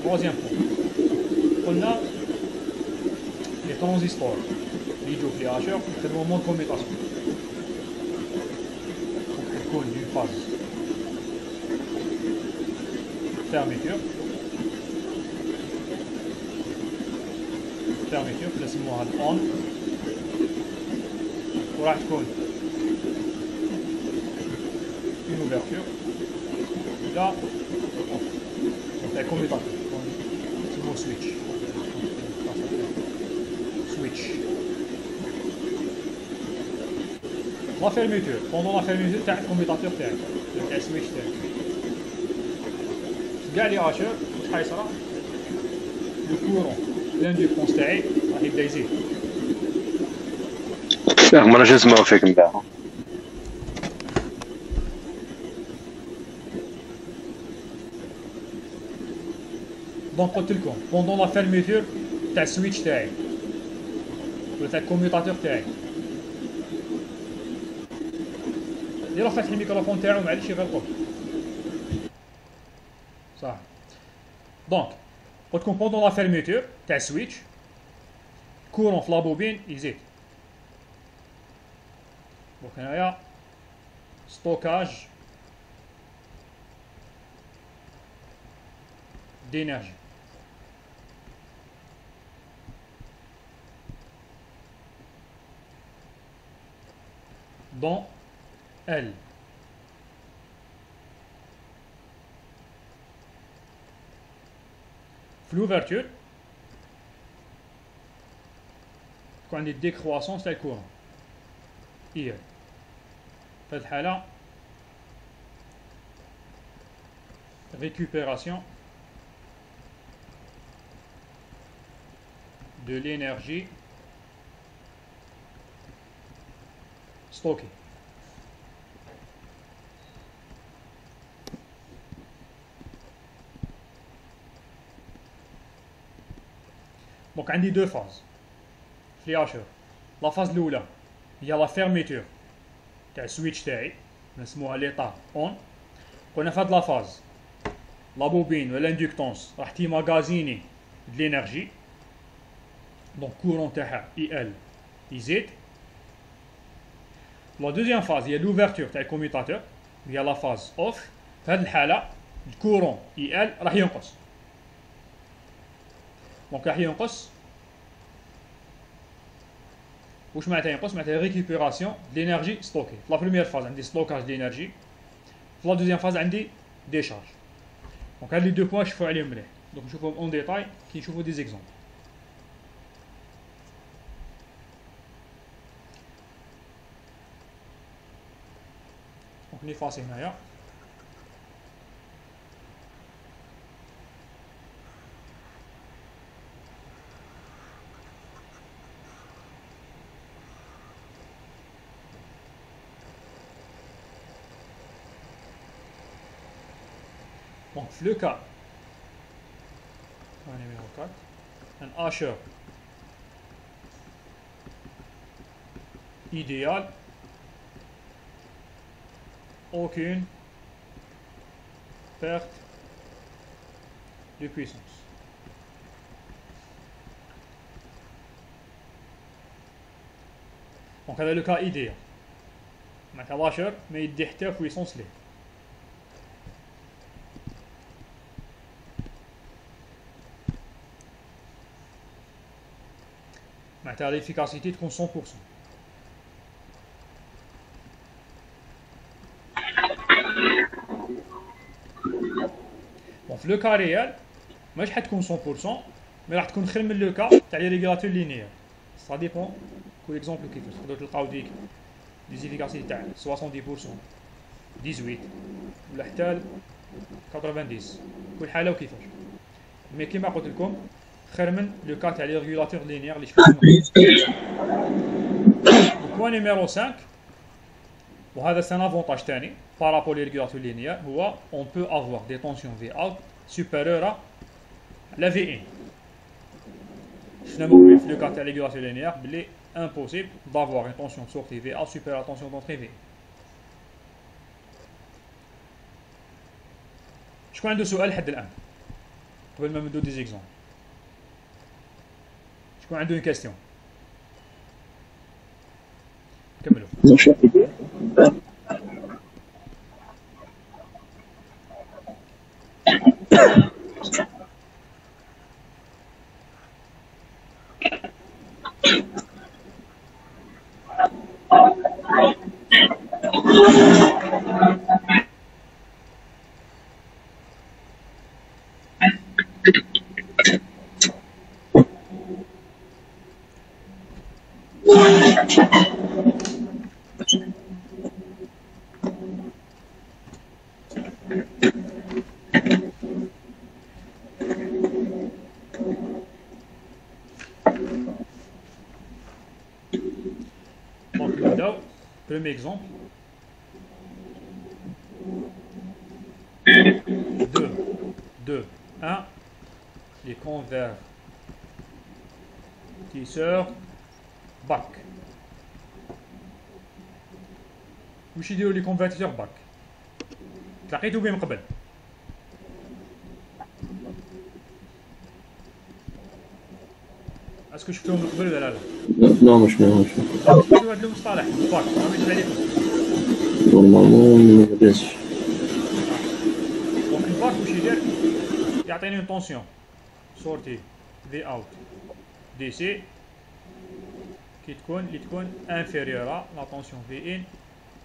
Speaker 1: Troisième point. قلنا les transistors اللي يجوا في لي هاشر في المومون de commutation. يكون d'une phase fermeture نسموها الأون وراح تكون une ouverture là donc la commutateur نسموه switch la fermeture pendant la fermeture تاع الكوميتاتور تاعك تاع السويتش تاعك كاع لي هاشر واش حيصرى لو كورون لانديكونس تاعي راح يبدا يزيد.
Speaker 3: ياك ما راش نسمعو فيك من بعد.
Speaker 1: دونك قلت لكم بوندون لا فيرميتور تاع السويتش تاعي ولا تاع الكوميوتاتور تاعي اللي راه فاتح الميكروفون تاعو معليش يغلقوه صح. دونك قلت لكم بوندون لا فيرميتور تاع السويتش كورون في لابوبين يزيد. دونك هنايا ستوكاج دينيرجي. dans L. L'ouverture, quand on dit décroissance, c'est le courant. IE. Dans ce cas-là, récupération de l'énergie stockée. Donc, on a deux phases. La phase l'oula, il y a la fermeture du switch تاعي, نسموها l'état on. On a fait la phase. La bobine ou l'inductance راح تيماغازيني de l'énergie. Donc, courant تاعها IL يزيد. La deuxième phase, il y a l'ouverture du commutateur. Il y a la phase off. Dans cette cas-là, le courant IL راح ينقص. Donc راح ينقص. واش معناتها ينقص؟ معناتها récupération de l'énergie stockée. La première phase عندي stockage d'énergie. La deuxième phase عندي décharge. Donc هاد les deux points نشوفوا عليهم مليح. Donc نشوفوهم en détail كي نشوفوا des exemples. Donc نفاصي هنايا. Donc, le cas numéro 4, un hasher idéal, aucune perte de puissance. Donc, هذا le cas idéal. معناتها الهاشر ما يدي حتى puissance ليه. معناتها l'efficacité تكون 100%. Bon, في لو كا ريال ماش حتكون 100%، مي راح تكون خير من لو كا تاع لي ريغولاتور لينيير. سا ديبون كل اكزومبل كيفاش تقدروا تلقاو ديك دي زيفيكاسيتي تاع 70%، 18 ولا حتى 90، كل حاله وكيفاش. مي كيما قلت لكم خير من لو كا تاع لي ريغولاتور لينيير اللي شفتو. البوان نيميرو 5 وهذا سان افونتاج ثاني بارابول لي ريغولاتور لينيير هو اون بو افوار دي طونسيون في اوت supérieure à la V1. Finalement, في le cas de la régulation linéaire, il est impossible d'avoir une tension de sortie VA supérieure à la tension d'entrée V1. شكون عنده سؤال لحد الآن؟ قبل ما نبدو دي زيكزومبل. شكون عنده une question؟ كملوا. Premier exemple. 2, 1. Les convertisseurs back. واش يديروا لي كونفرتيسور باك؟ تلاقيتو بهم قبل. اسكو شفتوهم من قبل ولا لا؟
Speaker 5: لا مش مهم.
Speaker 1: شفتوا هذا المصطلح باك ما يجب عليكم.
Speaker 5: نورمالمون ما بداش.
Speaker 1: دونك الباك واش يدير؟ يعطيني اون طونسيون سورتي في اوت دي سي اللي تكون انفيريور لا طونسيون في ان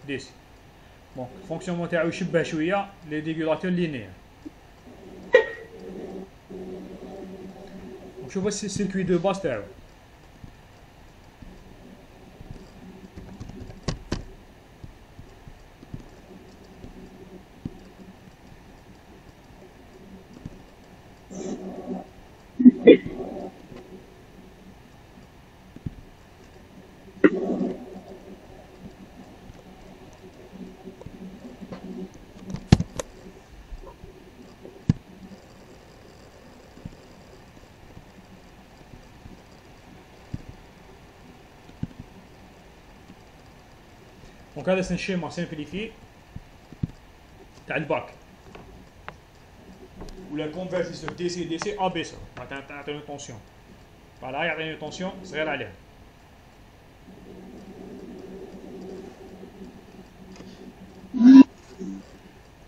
Speaker 1: دي سي. دونك الفونكسيونمون تاعو يشبه شويه لي ريغولاتور لينيير. شوفوا السيركوي دو باس تاعو. دونك هذا سي ان شيما سامبليفي تاع الباك ولا كونفرتيسور دي سي دي سي ا بي سي معناتها نعطيو طونسيون فوالا يعطيني طونسيون صغيره عليها.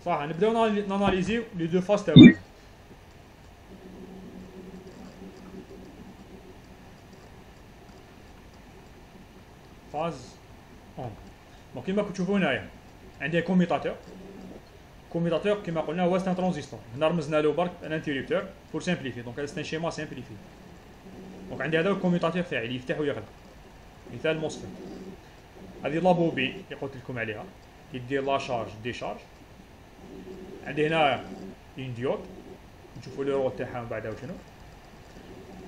Speaker 1: صح نبداو ناناليزيو لي دو فاز تاعو. فاز اون. دونك كيما كتشوفوا هنايا عندي كوميتاتور كيما قلنا هو ان ترانزستور. هنا رمزنا له برك ان انتريبتور بور سامبليفي. دونك هذا سي ان شيما سامبليفي. دونك عندي هذا الكوميتاتور تاعي اللي يفتح ويغلق مثال موسفيت. هذه لا بوبي اللي قلت لكم عليها يدير لا شارج ديشارج. عندي هنا اون ديود نشوفوا لو رول تاعها من بعدها وشنو.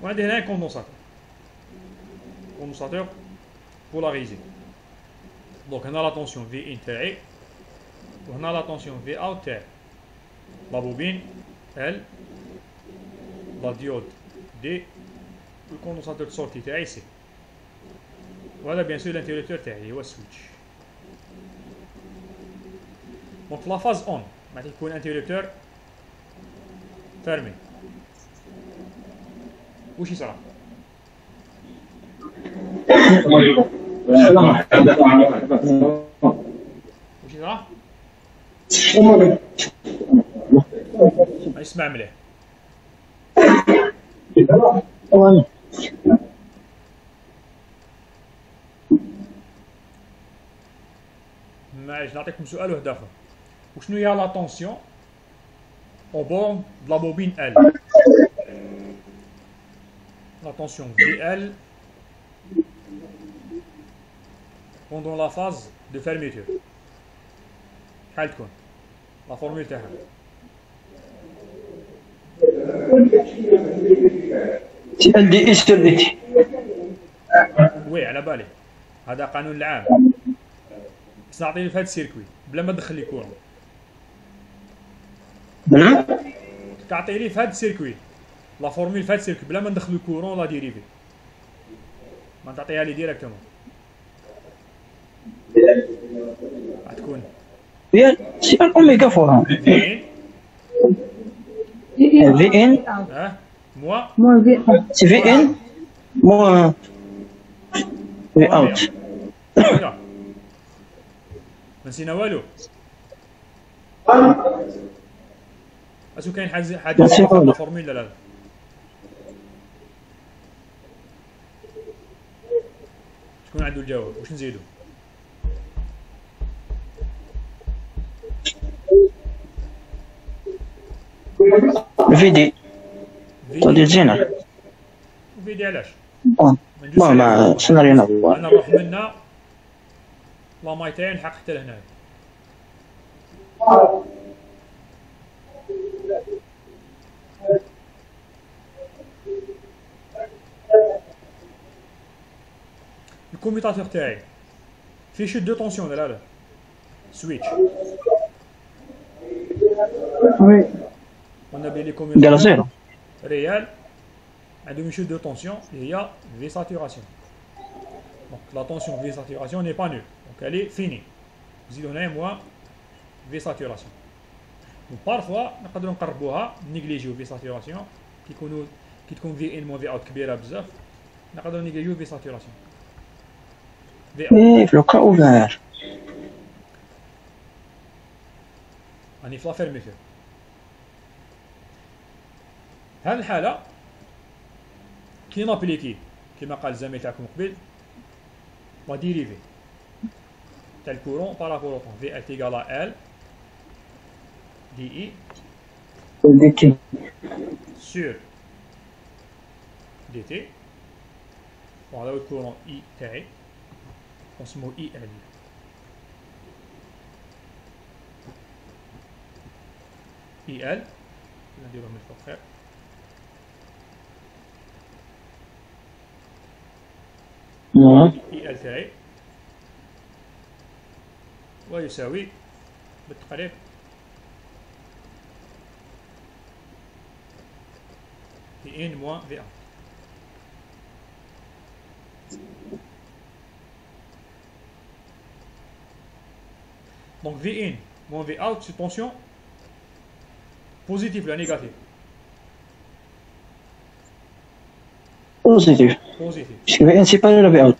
Speaker 1: وعندي هنا كوندونساتور بولاريزي. دونك هنا لا طونسيون في ان تاعي وهنا لا طونسيون في اوت تاعي. la bobine L, la diode D, le condensateur de sortie تاعي C. Voilà bien sûr l'interrupteur تاعي هو switch. Donc la phase on معناتها يكون interrupteur fermé. وش يصرى؟ وش يصرى؟ اسمع مليح. معليش نعطيكم سؤال واحد اخر. وشنو هي لا طونسيون au bord de la bobine L? La tension VL pendant la phase de fermeture. شحال تكون؟ لا فورمول تاعها.
Speaker 2: سي ال دي اس sur dt.
Speaker 1: وي على بالي هذا قانون العام. بس نعطيني في هذا السيركوي بلا ما تدخل لي كورون.
Speaker 2: بلا
Speaker 1: تعطيني في هذا السيركوي لا فورمول في هذا السيركوي بلا ما ندخلو كورون لا ديريفي. ما تعطيها لي ديريكتومون. غتكون
Speaker 2: هي سي ال اوميغا فور
Speaker 1: فين؟
Speaker 2: في ان
Speaker 1: موا
Speaker 4: Moins V1.
Speaker 2: سي في ان مو في اوت.
Speaker 1: ما نسينا والو. اسو كاين حاجه
Speaker 2: نسينا والو.
Speaker 1: لا فورمول لا شكون عنده الجواب؟ واش نزيدو؟
Speaker 2: في دي تودي زينة.
Speaker 1: فيدي علاش؟
Speaker 2: ما سيناريو نوع.
Speaker 1: انا نروح منا لا ماي تاعي نحق حتى لهنايا. الكوميتاتور تاعي فيه شوت دو طونسيون لا سويتش.
Speaker 4: Oui.
Speaker 1: قلنا بلي
Speaker 2: ديال
Speaker 1: كوميتاتور
Speaker 2: زيرو.
Speaker 1: ريال عندهم شوت دو طونسيون اللي هي في ساتوراسيون. دونك لا طونسيون في ساتوراسيون ني با نول دونك الي فيني. نزيدو هنايا موا في ساتوراسيون. دونك بارفوا نقدروا نقربوها نيجليجيو في ساتوراسيون كي تكون في ان مو في اوت كبيره بزاف نقدروا نيجليجيو في ساتوراسيون. في اوت
Speaker 2: ايه في لوكا اوفير.
Speaker 1: راني في لا فيرميتور. هذه الحالة كي نابليكي كيما قال الزميل تاعكم قبيل لا ديريفي تاع الكورون بارابور او طون في ال تيغال ال دي اي
Speaker 2: دي تي
Speaker 1: سور دي تي. وهذا هو الكورون اي تاعي نسموه اي ال. اي ال نديروه من الفوق خير. اي ال تاعي ويساوي بالتقريب في ان موان في اوت. دونك في ان موان في اوت سي طونسيون بوزيتيف ولا نيجاتيف؟
Speaker 2: بوزيتيف.
Speaker 1: بوزيتيف.
Speaker 2: باسكو في ان سي با ولا في اوت.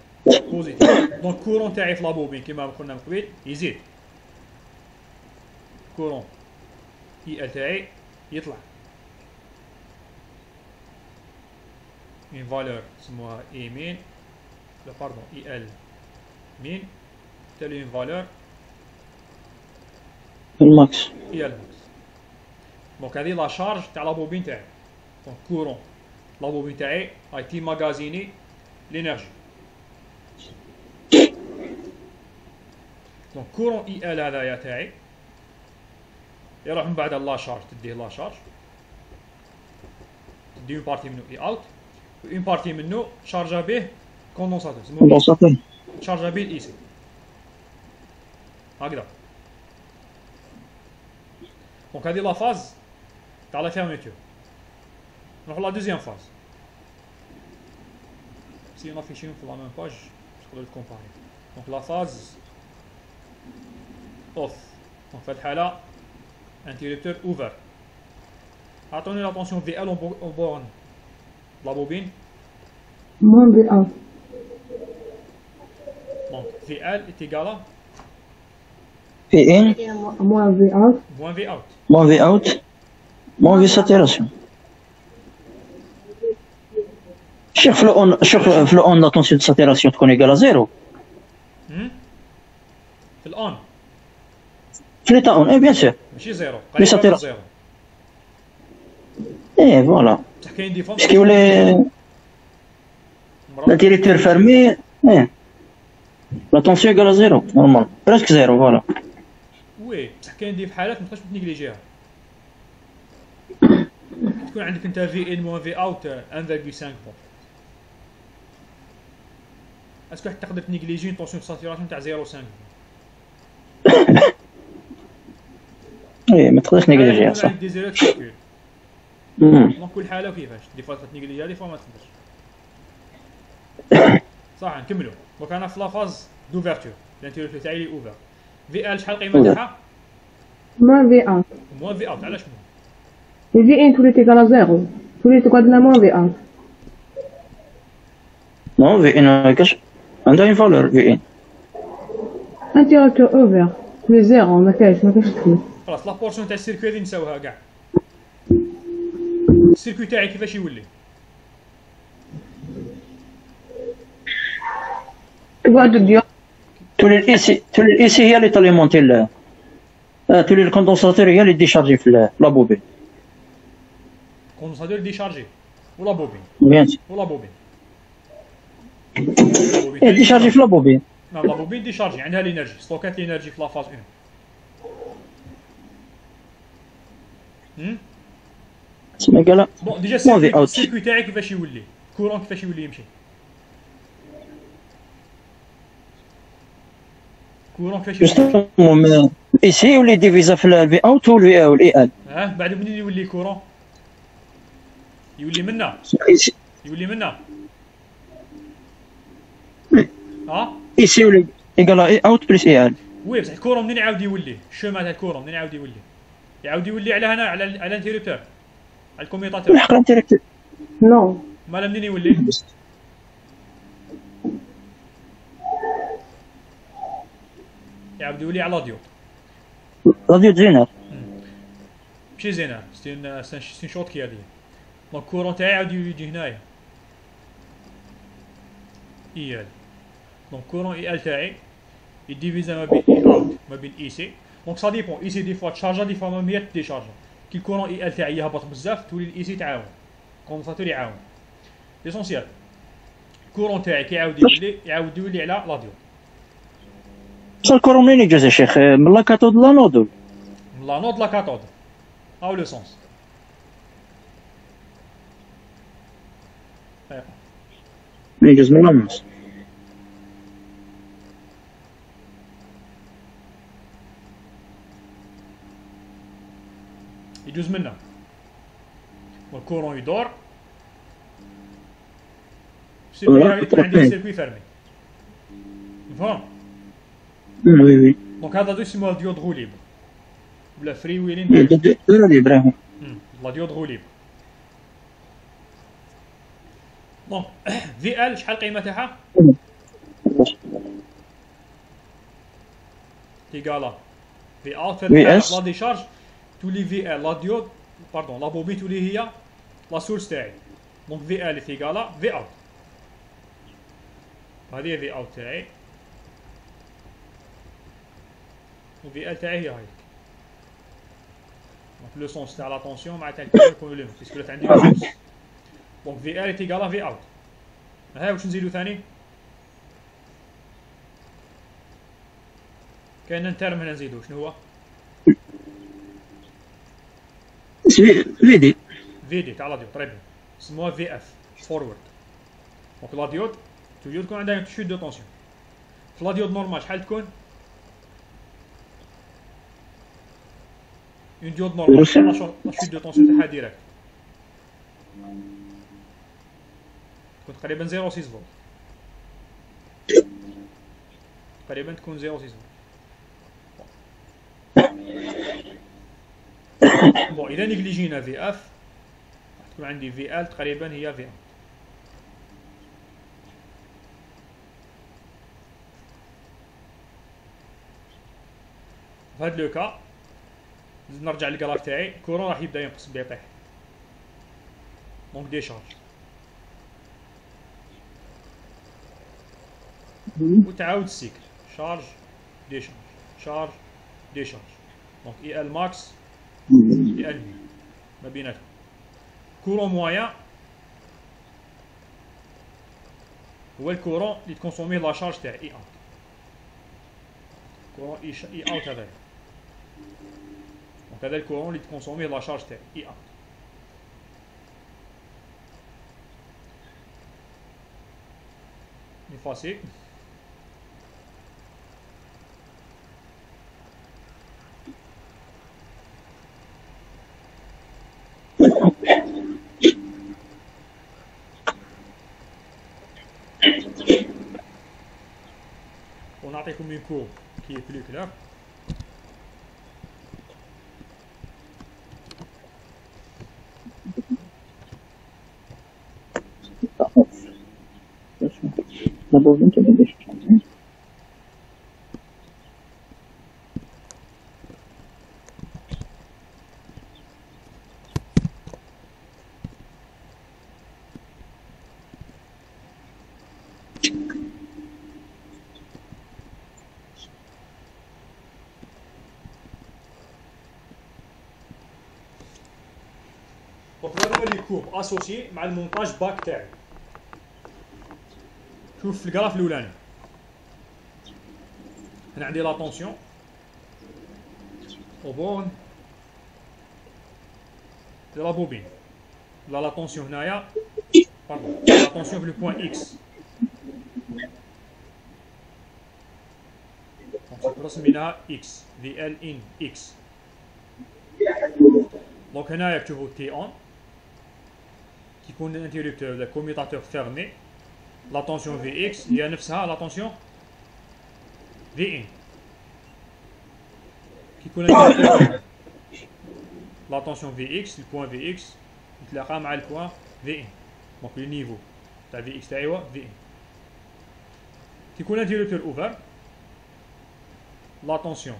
Speaker 1: بوزيتيف. دونك كورون تاعي في لابوبين كيما قلنا من قبيل يزيد. كورون اي ال تاعي يطلع. une valeur نسموها اي مين لا باردون اي ال مين تالي une valeur
Speaker 2: الماكس.
Speaker 1: اي ال ماكس. دونك هذه لا شارج تاع لابوبين تاعي. دونك كورون لابوبين تاعي اي تي ماغازيني لينيرجي. دونك كورون اي ال هذايا تاعي يروح من بعد لا شارج تديه لا شارج تدي اون بارتي منو اي اوت اون بارتي منو شارجا به كوندونساتور
Speaker 2: كوندونساتور
Speaker 1: شارجا به الاي سي هكذا. دونك هذه لا فاز تاع لا فيرميتور. نروحو لا دوزيام فاز. سي نافيشيهم في لا ميم باج تقدروا تكومباري. دونك لا فاز اوف. دونك في هذه الحالة انتيريبتور اوفر. عطوني لا طونسيون في ال اون بورن لا بوبين.
Speaker 4: moins V1.
Speaker 1: دونك في ال est égal à
Speaker 2: في ان
Speaker 4: Moins V1.
Speaker 1: moins في اوت.
Speaker 2: موان في اوت موان في ساتيراسيون. شيخ في الاون شيخ في الاون لا طونسيون دو ساتيراسيون تكون ايكال زيرو.
Speaker 1: في الان
Speaker 2: في ليتا اون اي بيان سور.
Speaker 1: ماشي زيرو.
Speaker 2: لي ساتيرا-
Speaker 1: زيرو.
Speaker 2: اي فوالا
Speaker 1: بصح كاين دي فون
Speaker 2: باش كيولي الانتيريبتور فيرمي. ايه لا طونسيون ايكال زيرو نورمال بريسك زيرو فوالا.
Speaker 1: وي بصح كاين دي في حالات ما تقدرش تنيجليجيها. تكون عندك انت في ان موان في اوت 1.5 بون. اسكو تقدر تنيجليجي طونسيون دو ساتوراسيون تاع 0.5؟
Speaker 2: ايه ما تقدرش نيجليجيها صح.
Speaker 1: عندك دي زيرو كالكول.
Speaker 2: مم.
Speaker 1: دونك كل حاله وكيفاش دي فوا تنيجليجيها دي فوا ما تقدرش. صح نكملوا. دونك انا في لا فاز دوفرتور الانتيريور تاعي لي اوفر. في ال شحال القيمه تاعها؟
Speaker 4: Moins V1.
Speaker 1: موان في اوت. علاش موان؟
Speaker 4: Et V1 tous les égal à 0. Tous les égal à moins V1.
Speaker 2: نو في ان كاش عندها اون فالور في ان.
Speaker 4: Interrupteur ouvert. tous les 0 ما كاينش تكمل.
Speaker 1: خلاص لا بورسيون تاع السيركوي هذه نساوها كاع. السيركوي تاعي كيفاش يولي؟
Speaker 4: تقعد تدير
Speaker 2: تولي الاي سي هي اللي تاليمونتي تولي الكوندونساتور هي اللي ديشارجي في لا بوبين.
Speaker 1: كوندونساتور ديشارجي ولا بوبين
Speaker 2: بيان سور
Speaker 1: ولا بوبين.
Speaker 2: ايه ديشارجي في لا بوبين.
Speaker 1: نعم لا بوبين ديشارجي عندها لينيرجي ستوكات لينيرجي في لا فاز 1.
Speaker 2: تسمى قال
Speaker 1: بون ديجا
Speaker 2: موان في اوت.
Speaker 1: السيركوي تاعي كيفاش يولي؟ كورون كيفاش يولي يمشي؟ كورون كيفاش يولي يمشي؟
Speaker 2: جوستومون اي سي يولي ديفيزا في الفي اوت والاي ال.
Speaker 1: بعد منين يولي كورون؟ يولي منا يولي منا.
Speaker 2: اي سي يولي ايكال اي اوت بلس اي ال.
Speaker 1: وي بصح الكورون منين يعاود يولي؟ الشوما تاع الكورون منين يعاود يولي؟ يعاود يولي على هنا على الانتيريبتور على الكوميوتاتور.
Speaker 2: الحق الانتيريكتور
Speaker 4: نو.
Speaker 1: مالا منين يولي؟ يعاود يولي على لاديو.
Speaker 2: راديو دينار.
Speaker 1: ماشي زينه سي شوط كي هادي. دونك الكورون تاعي يعاود يجي هنايا. اي ال. دونك كورون اي ال تاعي يديفيزا ما بين اي اوت ما بين اي سي. دونك سا ديبون اي سي دي فوا تشارجا دي فوا ما ديشارجا. كي الكورون اي ال تاعي يهبط بزاف تولي الاي سي تعاون. الكوندنساتور يعاون. ليسونسيال الكورون تاعي كي يعاود يولي على لاديو.
Speaker 2: بصح الكورون منين يجوز يا شيخ؟ من لا كاتود لا نودول.
Speaker 1: من لا نود لا كاتود او لو سونس.
Speaker 2: منين يجوز من لا نص.
Speaker 1: يجوز منا والكورون يدور. يكون عندي سيركوي فيرمي. مفهوم؟
Speaker 2: وي وي.
Speaker 1: دونك هذا يسموها ديود غو ليبر ولا فري ويلين.
Speaker 2: ديرو لي ابراهيم.
Speaker 1: لا ديود غو ليبر. دونك في ال شحال القيمه تاعها؟ ايكالا في اوت
Speaker 2: في اس.
Speaker 1: لا ديشارج تولي في ال لا ديود باردون لا بوبي تولي هي لا سورس تاعي. دونك في ال ايكالا في اوت. هذه هي في اوت تاعي وفي ال تاعي هي هاي. دونك لو سونس تاع لا طونسيون مع تاع الكور يكون لو بيسكو لا عندي لو سونس. دونك في ال ايكالا في اوت. ها واش نزيدو ثاني؟ كاين تيرم هنا نزيدو شنو هو؟
Speaker 2: في دي.
Speaker 1: في دي تاع لا ديود طري بيان سموها في اف فورورد. دونك لا ديود توجور تكون عندها شوت دو طونسيون. في لا ديود نورمال شحال تكون؟ اون ديود نورمال لا شوت دو طونسيون تاعها ديريكت تكون تقريبا 0.6 فولت تقريبا تكون 0.6 فولت. بون اذا نيجليجينا في اف راح تكون عندي في ال تقريبا هي في ام. في هاد لو كا نرجع للكراف تاعي الكورون راح يبدا ينقص يبدا يطيح دونك ديشارج وتعاود السيكل شارج ديشارج شارج ديشارج دونك اي ال ماكس اي ال مي ما بيناتهم. كورون مويان هو الكورون اللي تكونسوميه لا شارج تاع اي اوت كورون اي اوت هذا دونك هذا الكورون اللي تكونسوميه لا شارج تاع اي اوت. نفاسي ونعطيكم une courbe qui est plus claire.
Speaker 2: La bobine qui est déchargée.
Speaker 1: دونك هذا هو لي كورب اسوسيي مع المونتاج باك تاعي. شوف في الكراف الاولاني هنا عندي لا طونسيون او بون دو لا بوبين لا طونسيون هنايا باردون لا طونسيون في لو بوين اكس دونك رسميناها اكس في ال ان اكس. دونك هنايا تشوفوا تي اون كيكون الانتيريكتور ولا كوميتاتور فيرمي لا طونسيون في اكس هي نفسها لا طونسيون في ان كيكون لا طونسيون في اكس البوان في اكس يتلاقى مع البوان في ان دونك لو نيفو تاع في اكس تاعي هو في ان. كيكون الانتيريكتور اوفر لا طونسيون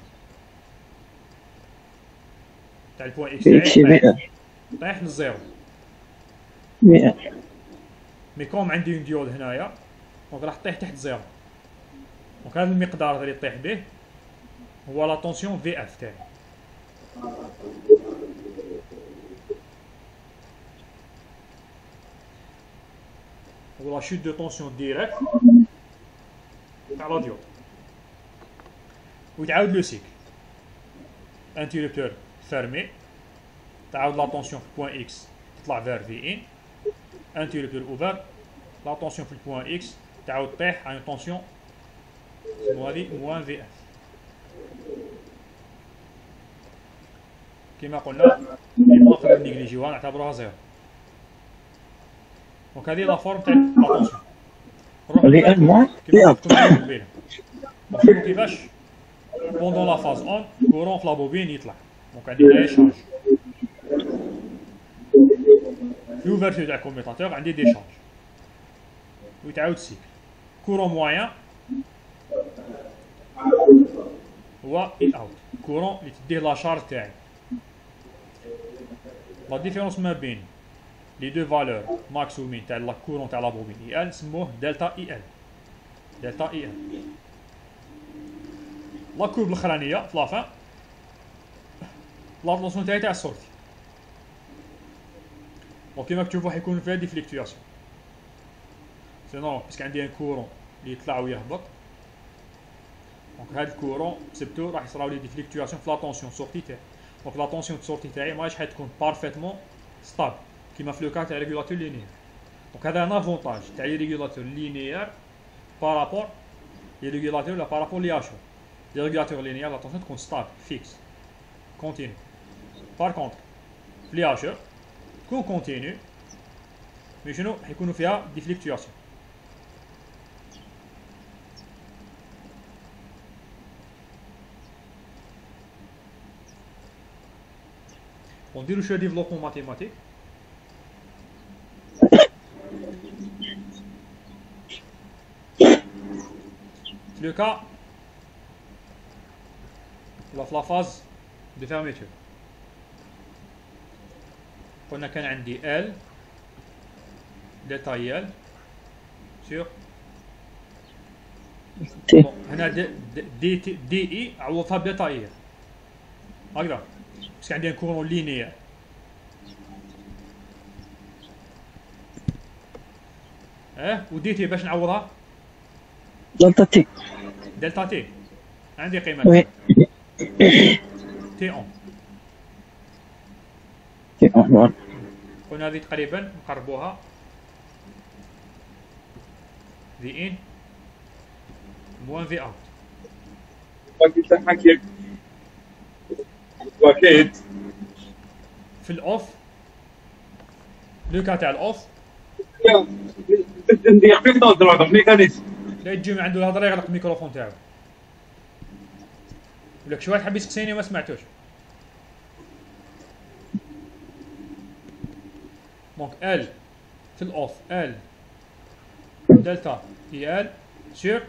Speaker 1: تاع البوان اكس تاعي طيح للزيرو مي كوم عندي اون ديود هنايا دونك راح تطيح تحت زيرو دونك هذا المقدار اللي تطيح به هو لا طونسيون في اف تاعي. هو لا شوت دو طونسيون ديريكت تاع لا ديود ويتعاود لو سيكل انتيريكتور فيرمي تعاود لا طونسيون في بوان اكس تطلع فير في ان انتيريكتور اوفر لا طونسيون في البوان اكس تعاود طيح على طونسيون هذه موان في اف. كما قلنا نقدر نيجليجيوها نعتبروها زيرو. دونك هذه لا فورم تاع لا طونسيون
Speaker 2: اللي الموان
Speaker 1: كيما قلت لكم كيفاش بوندون لا فاز اون كورون في لا بوبين يطلع دونك عندي هنايا شارج في اوفرتور تاع الكوميتاتور عندي ديشارج ويتعاود السيكل. كورون موان هو اي اوت كورون اللي تديه لا شارج تاعي. لا ديفيرونس ما بين لي دو فالور ماكس و مين تاع لا كورون تاع لا بوبين اي ال نسموه دلتا اي ال دلتا اي ال. لا كورب الاخرانيه في لافان لا طونسيون تاعي تاع السورتي دونك كيما تشوفوا حيكون فيها دي فليكتواسيون سي نورمال باسكو عندي ان كورون اللي يطلع ويهبط دونك هاد الكورون سبتو راح يصراو لي دي فليكتواسيون في لا طونسيون سورتي تاعي دونك لا طونسيون سورتي تاعي ماهيش حتكون بارفيتمون ستابل كيما في لو كا تاع ريغولاتور لينيير. دونك هذا ان افونتاج تاع لي ريغولاتور لينيير بارابور لي ريغولاتور ولا بارابور لي اشور. لي ريغولاتور لينيير لا طونسيون تكون ستابل فيكس كونتيني Par contre, les hacheurs, qu'on continue, mais chez nous, il y a des fluctuations. On dit le développement mathématique. Le cas, la phase de fermeture. On a qu'un عندي L delta L sur
Speaker 2: T.
Speaker 1: bon, هنا دي اي عوضها بدلتا اي هكذا بس عندي un courant linéaire ودي تي باش نعوضها
Speaker 2: دلتا تي.
Speaker 1: دلتا تي عندي قيمة
Speaker 2: وي.
Speaker 1: تي اون
Speaker 2: تي أون.
Speaker 1: قلنا هذه تقريبا نقربوها في ان موان في اوت في الاوف لو كا تاع الاوف لا يجي من عنده الهضره يغلق الميكروفون تاعو ولك شي واحد حب يسقسيني وما سمعتوش دونك ال في الاوف ال دلتا اي ال سور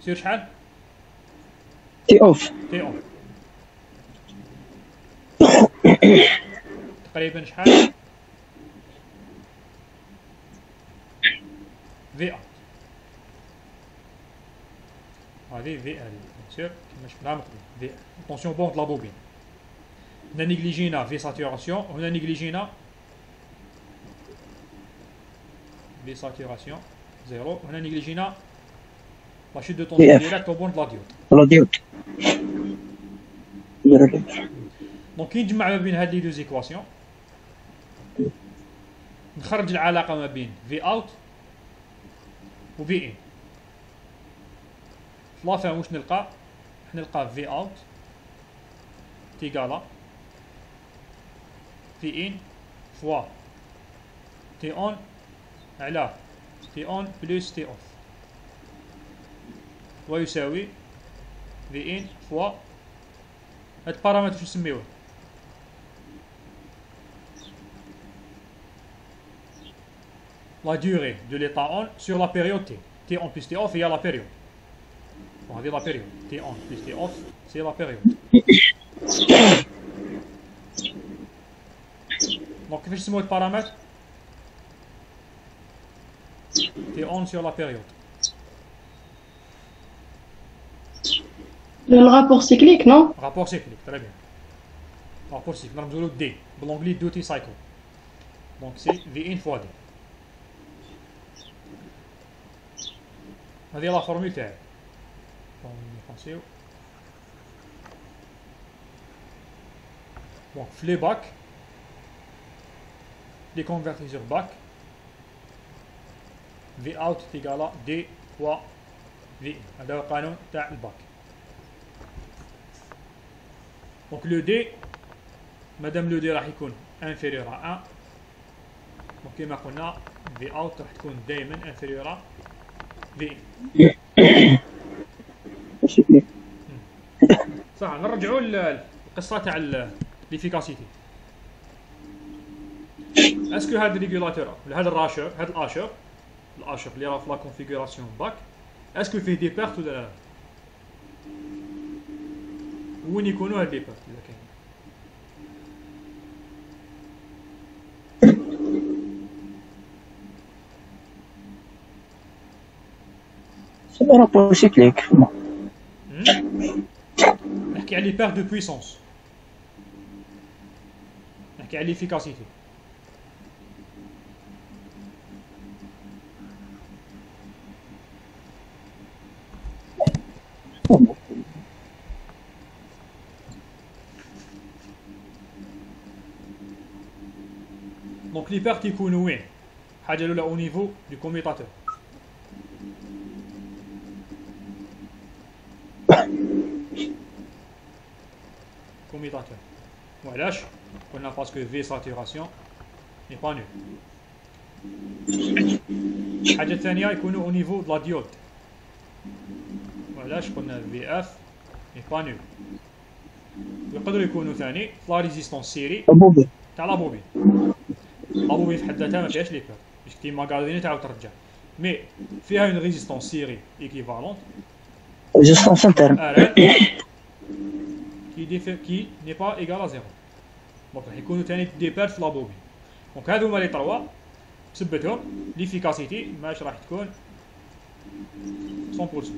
Speaker 1: شحال
Speaker 2: تي أوف.
Speaker 1: تي اون تقريبا شحال في اوت هذه في ال سور كيما شفنا مقبل في اتونسيون بون لا بوبين هنا نيجليجينا في ساتوراسيون وهنا نيجليجينا في ساتوراسيون زيرو وهنا نيجليجينا لا شوت دو طونسيون ديريكت او بون د لا ديود
Speaker 2: لا ديود.
Speaker 1: دونك كي نجمع ما بين هاد لي دو زيكواسيون نخرج العلاقه ما بين في اوت و في ان في لافان واش نلقى نلقى في اوت تيغالا في ان فوا تي اون على تي اون بلس تي اوف ويساوي في ان فوا هاد البارامتر شو نسميوه la durée de l'état on sur la période t. T on plus t off égale la période. On va dire la période. T on plus t off, c'est la période. Donc, qu'est-ce que c'est le paramètre? T on sur la période.
Speaker 6: Le rapport cyclique, non?
Speaker 1: Rapport cyclique, très bien. Rapport cyclique, on a D, de l'anglais duty cycle. Donc, c'est V1 fois D. هذه لا فورمول تاعي نفونسيو دونك في لي باك لي كونفرتيزور باك في اوت تيغالا دي فوا في هذا هو القانون تاع الباك دونك لو دي مادام لو دي راح يكون انفيريور ا 1 دونك كيما قلنا في اوت راح تكون دائما انفيريور ا في صح. نرجعوا القصه تاع ليفيكاسيتي. اسكو هذا الريغولاتور ولا هذا الراشر هذا الاشر اللي راه في لا كونفيغوراسيون باك اسكو فيه دي بيرت ولا لا؟ وين يكونوا هاد لي بيرت اذا كاين؟
Speaker 2: C'est le rapport cyclique.
Speaker 1: نحكي على لي بيرت دو بويسونس نحكي على ليفيكاسيتي. دونك لي بيرت يكونوا وين؟ حاجه الاولى او نيفو دو كوميطاتور commutateur. وعلاش؟ قلنا باسكو في ساتوراسيون ني با نول. الحاجة الثانية يكونوا او نيفو دو لا ديود. وعلاش؟ قلنا في اف ني با نول. ويقدروا يكونوا ثاني لا ريزيستونس سيري
Speaker 2: بوبي
Speaker 1: تاع لا بوبين. لا بوبين في حد ذاتها ما فيهاش لي بير، باش كي ماغازيني تعاود ترجع، مي فيها اون ريزيستونس سيري ايكيفالونت
Speaker 2: ريزيستونس انترن
Speaker 1: ار كي ني با ايغال ا زيرو. دونك راح يكونوا ثاني دي بير في لا بوبين. دونك هذوما لي تروا بثبتهم ليفيكاسيتي ماش راح تكون 100%.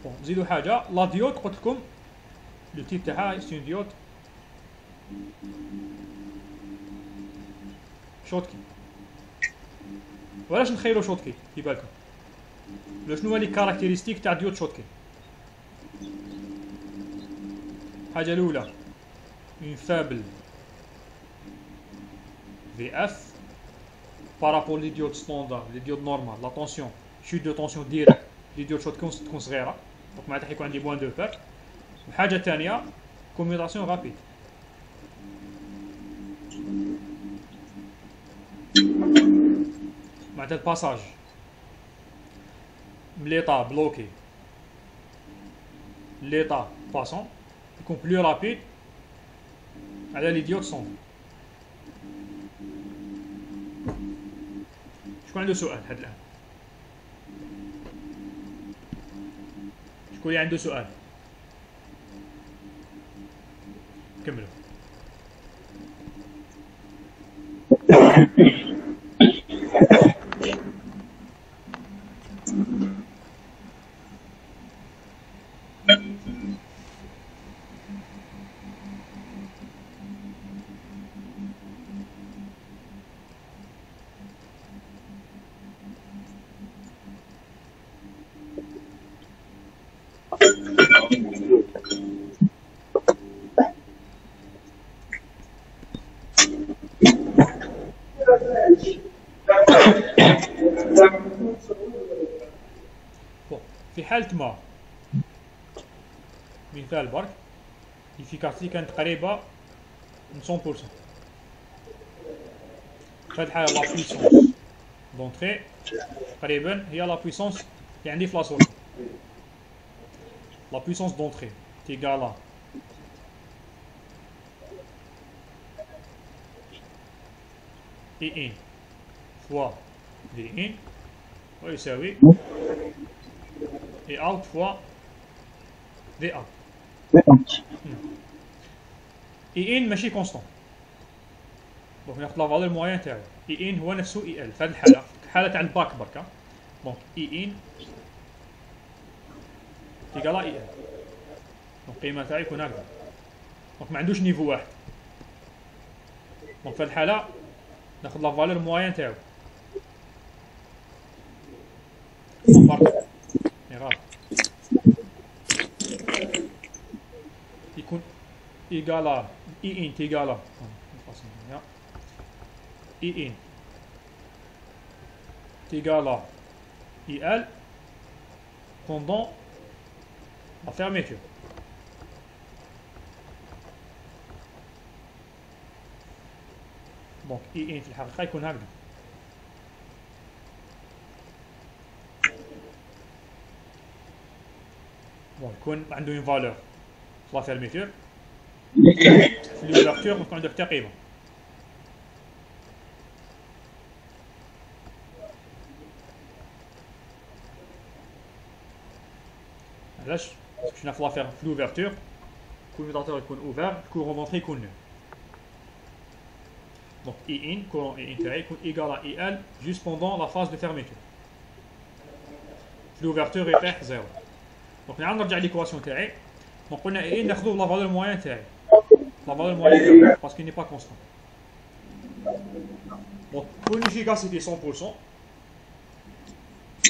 Speaker 1: بون نزيدو حاجه لا ديود قلت لكم لو تيب تاعها سي اون ديود شوتكي. وعلاش نخيلو شوتكي في بالكم؟ شنو هو لي كاركتيرستيك تاع ديود شوتكي؟ الحاجه الاولى اون فابل في اف بارابول لي ديود ستاندار لي ديود نورمال لا طونسيون شوت دو طونسيون ديريكت لي ديود شوتكي تكون صغيره، دونك معناتها حيكون عندي بوان دو بير. الحاجه الثانيه كوميوتاسيون رابيد. معناتها الباساج من ليطا بلوكي ليطا باسون يكون بلو رابيد على لي ديود سون. شكون عنده سؤال لحد الان؟ شكون اللي عنده سؤال؟ كملوا. في حالة ما مثال برك الافيكاسيتي كانت قريبة من 100%. في هذه الحالة لا بويسونس دونتري تقريبا هي لا بويسونس اللي عندي في لا سورتي. لا بويسونس دونتري تيغالا اي ان فوا في ان ويساوي اي اوت فوا في اوت. اي ان ماشي كونستون، دونك ناخذ لا فالور موين تاعو. اي ان هو نفسه اي ال في هذه الحاله، الحاله تاع الباك بركا. دونك اي ان تيغالا اي ال، دونك القيمه تاعي يكون هكذا. دونك ما عندوش نيفو واحد، دونك في هذه الحاله ناخذ لا فالور موين تاعو. برك غلط يكون ايغالا اي ان تيغالا اي ان تيغالا اي ال pendant la fermeture. دونك اي ان في الحقيقة يكون هكذا. بون يكون عنده اون فالور في لا فيرميتور، في لوفرتور يكون عنده حتى قيمة. علاش؟ باسكو شفنا في لوفرتور الكوميوتاتور يكون اوفر، الكورون دونتري يكون نول. دونك اي ان كورون اي ان تاعي يكون ايغال ا اي ال جوست بوندون لا فاز دو فيرميتور. في لوفرتور يطيح زيرو. دونك نعاود نرجع ليكواسيون تاعي. دونك قلنا اي ان ناخذو لا فالور موين تاعي، لا فالور موين تاعي باسكو ني با كونستون. دونك كون افيكاسيتي 100%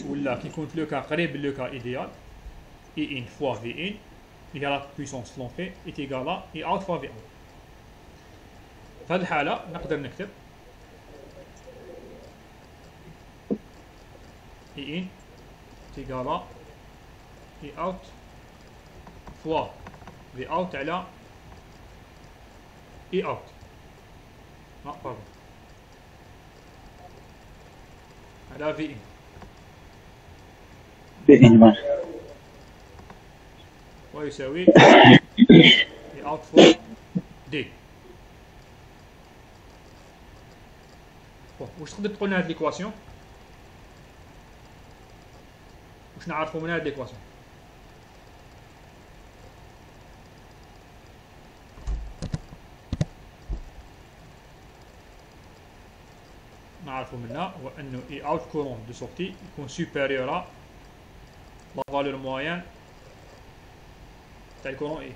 Speaker 1: ولا كي يكون لو كا قريب لو كا ايديال اي ان فوا في ان اللي هي لا بويسونس لونتري اي ايغال اي اوت فوا في اوت. في هذه الحالة نقدر نكتب اي ان égal à I out fois V out على I out. Non, pardon. على V in.
Speaker 2: بإن
Speaker 1: ويساوي I out fois D. واش تقدر تقول لنا هاد ليكواسيون؟ واش نعرفوا من هاد ليكواسيون؟ نعرفوا منها هو انه اي اوت كورون دو سورتي يكون سوبيريور ا لا فالور موين تاع الكورون اي.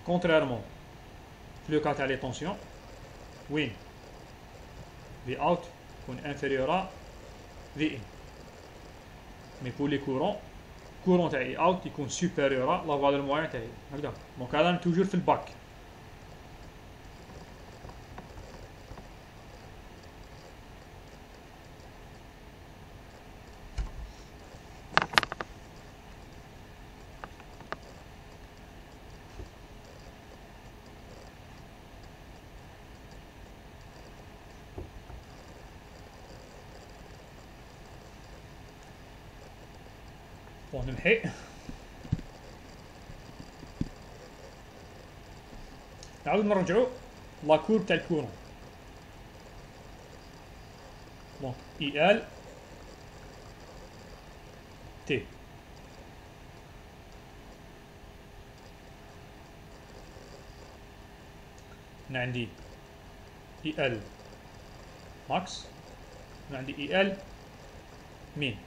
Speaker 1: كونتريرمون في لو كا تاع لي طونسيون وين في اوت يكون انفيريور ا في ان. مي بور لي كورون تاع اي اوت يكون سوبيريور ا لا فالور موين تاع اي. هكذا دونك هذا توجور في الباك. بون نمحي. نعاود نرجعو لا كورب تاع الكورون. دونك اي ال تي هنا عندي اي ال ماكس هنا عندي اي ال مين.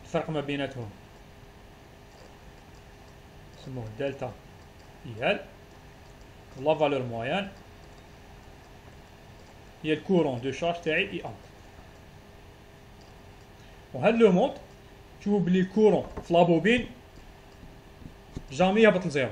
Speaker 1: الفرق ما بيناتهم نسموه دلتا اي ال. لا فالور موين هي الكورون دو شارج تاعي اي اوت. وهاد لو مود تشوفوا بلي الكورون في لابوبين جامي يهبط لزيرو.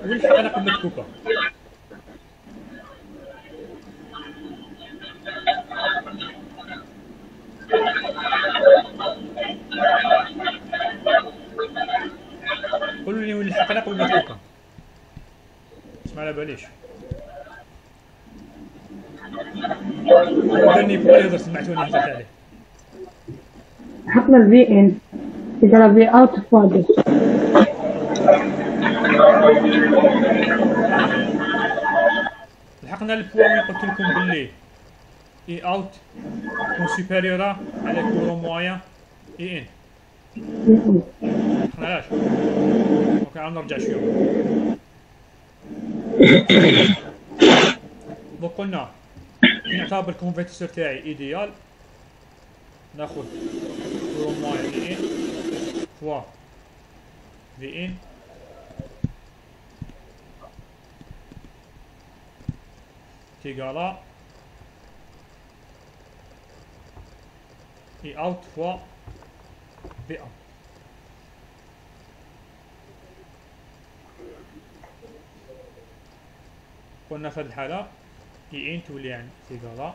Speaker 1: والحلقة مكوكة. قولوا لي وين الحلقة مكوكة. اسمع على باليش. قالني بقى يهضر سمعتوني هضرت عليه.
Speaker 4: حقنا الفي ان تقرا في اوت فاضي.
Speaker 1: لحقنا البوان اللي قلت لكم باللي اي اوت يكون سوبيريور على كورون موين اي ان. لحقنا علاش؟ دونك عاود نرجع شويه. دونك قلنا نعتبر الكونفرتيسور تاعي ايديال ناخذ كورون موين اي ان فوا في ان تيغالا اي اوت فوا في اوت. قلنا في هذه الحالة اي ان تولي يعني تيكالا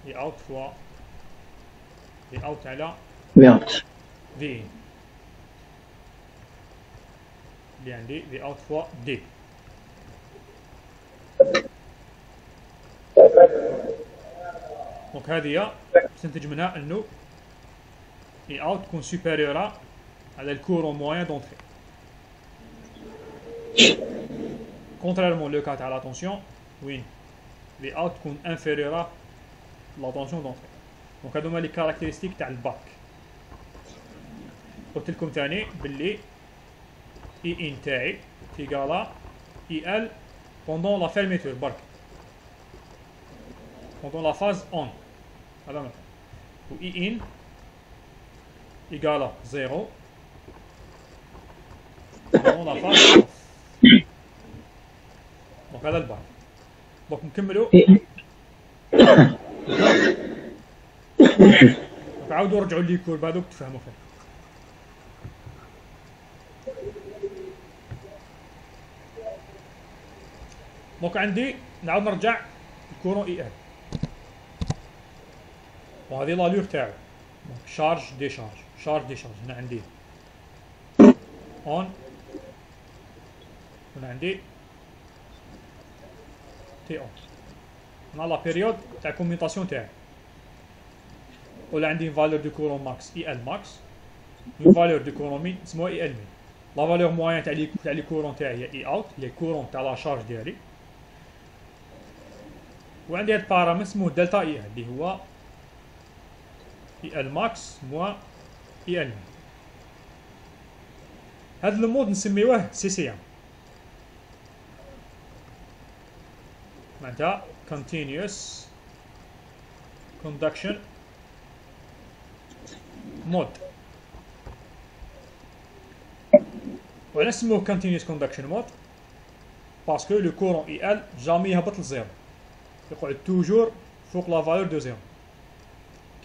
Speaker 1: اي اوت فوا في اوت على
Speaker 2: في اوت.
Speaker 1: في ان اللي عندي في اوت فوا دي. دونك هذه هي تنتج منها انه اي اوت تكون سوبيريورا على الكورون موان دونتري. كونتريرمون لو كا تاع لاتونسيون وين في اوت تكون انفيريورا لاتونسيون دونتري. دونك هادو هما لي كاركتيرستيك تاع الباك. قلت لكم ثاني باللي اي ان تاعي تيكالا اي ال بوندون لا فيرميتور برك بوندون لا فاز اون هذا مثلا و اي ان ايكالا 0 بوندون لا فاز اوف. دونك هذا الباك. دونك نكملو عاودوا رجعوا لي كور بعدوك تفهموا فيه. دونك عندي نعاود نرجع الكورون اي ال وهذه لالور تاعو شارج ديشارج شارج ديشارج. هنا عندي اون هنا عندي تي اون. هنا لا بيريود تاع الكوميوتاسيون تاعي. ولا عندي فالور دو كورون ماكس اي ال ماكس اون فالور دو كورون مين اسمها اي ال مين. لا فالور موين تاع لي كورون تاعي هي اي اوت لي كورون تاع لا شارج ديالي. وعندي هاد البارامتر اسمه دلتا اي ال اللي هو اي ال ماكس موان اي ال مين. هاد المود نسميوه سي سي ام معناتها continuous conduction مود. وعلاش سموه continuous conduction مود؟ باسكو لو كورون اي ال جامي يهبط لزيرو يقعد توجور فوق لا فالور دو زيرو.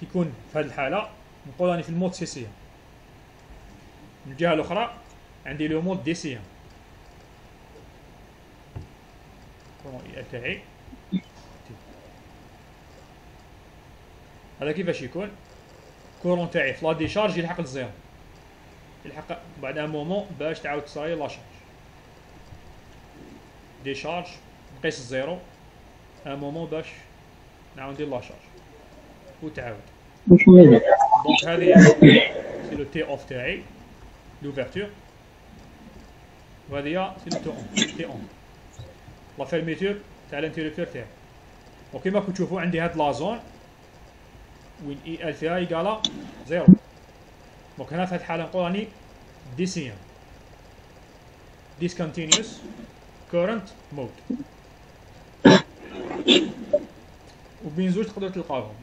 Speaker 1: كي يكون في هذه الحالة نقول راني في المود سي سي ام. من الجهة الأخرى عندي لو مود دي سي ام كورون اي ال تاعي. هذا كيفاش يكون؟ كورون تاعي في لا ديشارج يلحق للزيرو يلحق بعد ان مومون باش تعاود تصاير لا شارج. ديشارج نقيس الزيرو ان مومون باش نعاود ندير لا شارج وتعاود. دونك هذه سي لو تي اوف تاعي لوفرتور وهذه سي لو تي اون لا فيرميتور تاع الانتيريتور تاعي. وكيما راكم تشوفوا عندي هاد لا زون وين اي ال فيها ايكالا زيرو. دونك هنا في هاد الحالة نقول راني دي سي ام discontinuous current mode. وبين زوج تقدروا تلقاوهم.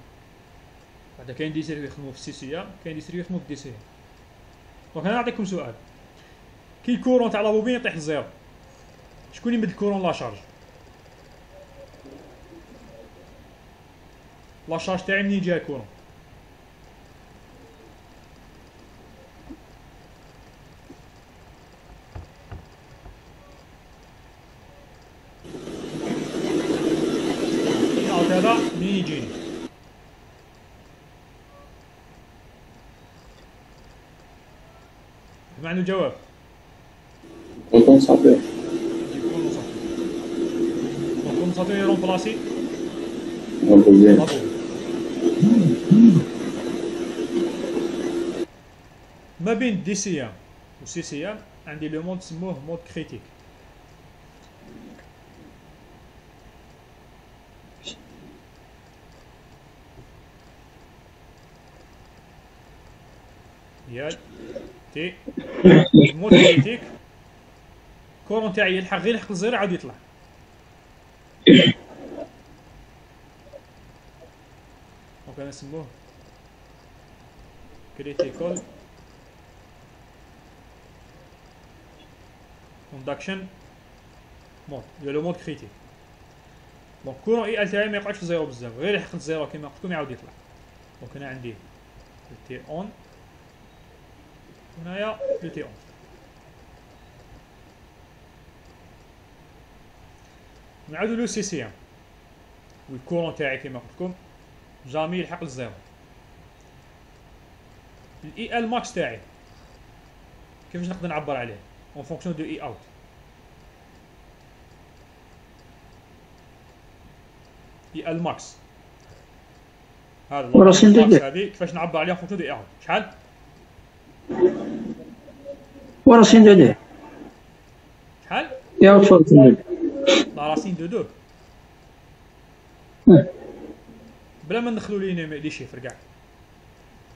Speaker 1: بعدا كاين دي سيريو يخدموا في السي سي ام كاين دي سيريو يخدموا في دي سي ام. دونك انا نعطيكم سؤال. كي الكورون تاع لابوبين يطيح لزيرو شكون يمد الكورون لا شارج؟ لا شارج تاعي منين يجيها الكورون؟ هذا منين يجيني؟ ما عنده جواب.
Speaker 5: كوندونساتور.
Speaker 1: الكوندونساتور يرومبلاسي
Speaker 5: بوزين.
Speaker 1: ما بين دي سي ام و سي سي ام عندي لو مود سموه مود كريتيك. ديال تي المود كريتيك كورون تاعي يلحق غير يلحق الزيرو عاد يطلع. دونك انا نسموه كريتيكال كوندكشن مود ديال لو مود كريتيك. دونك كورون اي ال تاعي ما يقعدش في الزيرو بزاف غير يلحق الزيرو كيما قلت لكم يعاود يطلع. دونك هنا عندي لو تي اون، هنايا لو تي اون. نعاودو لو سي سي ام، والكورون تاعي كيما قلت لكم جامي يلحق للزيرو. الاي ال ماكس تاعي كيفاش نقدر نعبر عليه؟ اون فونكسيون دو اي اوت. اي ال ماكس هذا
Speaker 2: وراسين دو
Speaker 1: الماكس
Speaker 2: دو.
Speaker 1: هذه كيفاش نعبر عليها فونكسيون دو اي اوت؟ شحال؟
Speaker 2: وراسين دو دو.
Speaker 1: شحال؟
Speaker 2: اي اوت فور دو.
Speaker 1: لا راسين دو دو. بلا ما ندخلوا لي شيفر كاع،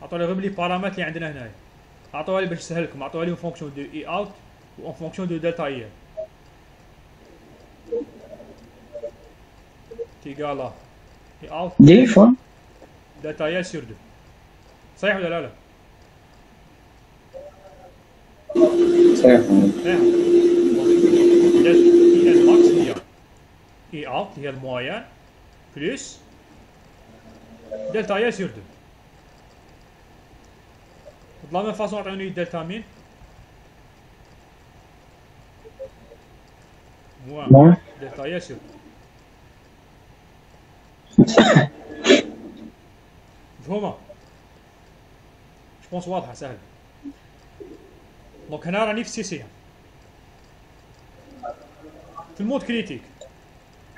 Speaker 1: عطوني غير لي بارامتر اللي عندنا هنايا، عطوها لي باش نسهل لكم، عطوها لي فونكسيون دو اي اوت و فونكسيون دو دلتا اي تيغالا اي اوت
Speaker 2: دي فوا
Speaker 1: دلتا اي سور دو. صحيح ولا لا؟
Speaker 5: صحيح.
Speaker 1: صحيح. اي ال ماكس هي اي اوت هي المويان بلس دلتا اي سور دو. de la même façon عطيوني دلتا مين موان دلتا اي سور مفهومة؟ جوبونس واضحة سهلة. دونك هنا راني في سي سي في المود كريتيك.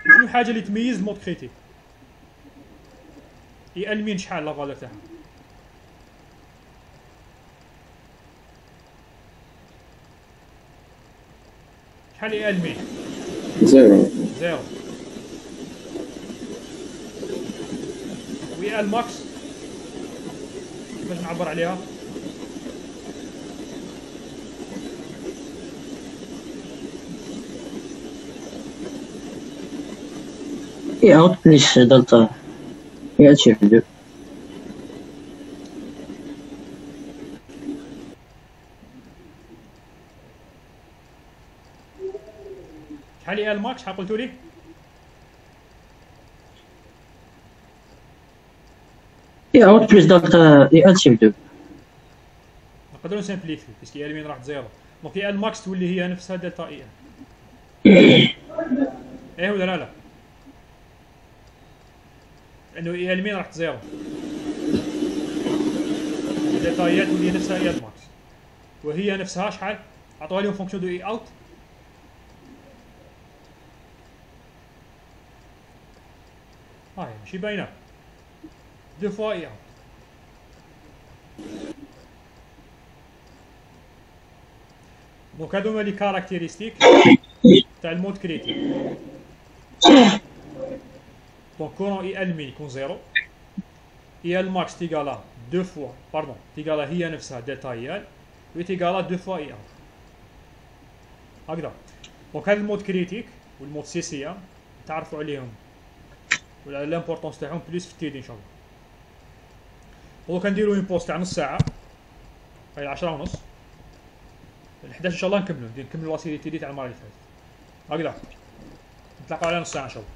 Speaker 1: شنو الحاجة اللي تميز المود كريتيك؟ اي ال مين شحال لا فالور تاعها؟ شحال اي ال مين؟
Speaker 5: زيرو.
Speaker 1: زيرو. وي ال ماكس كيفاش نعبر عليها؟
Speaker 2: اي اوت بلس دلتا اي اتش اف دو.
Speaker 1: شحال اي ال ماكس؟ شحال قلتوا لي؟
Speaker 2: اي اوت بلس دلتا اي اتش اف دو.
Speaker 1: نقدروا نسامبليفي باسكو اي ال مين راح زيرو، دونك اي ال ماكس تولي هي نفسها دلتا اي ال. ايه ولا لا؟ لانه اي ال مين راح زيرو، دلتا اي ال تولي نفسها اي ال ماكس، وهي نفسها شحال؟ عطوها لهم فونكسيون دو اي اوت. هاي ماشي باينه، دو فوا اي اوت. دونك هادو هما لي كاركتيرستيك تاع المود كريتيك. دونك كورون اي ال مين يكون زيرو، اي ال ماكس تيغالا دو فوا باردون تيغالا هي نفسها دلتا اي ال، و تيغالا دو فوا اي اوت هكذا. دونك هاد المود كريتيك والمود سي سي ام تعرفوا عليهم ولا لامبورطونس تاعهم بليس في التيدي ان شاء الله. دونك نديرو اون بوست تاع نص ساعه، هاي 10 ونص، 11 ان شاء الله نكملو، نكملو لاسيري تيدي تاع المره اللي فاتت هكذا. نتلاقاو على نص ساعه ان شاء الله.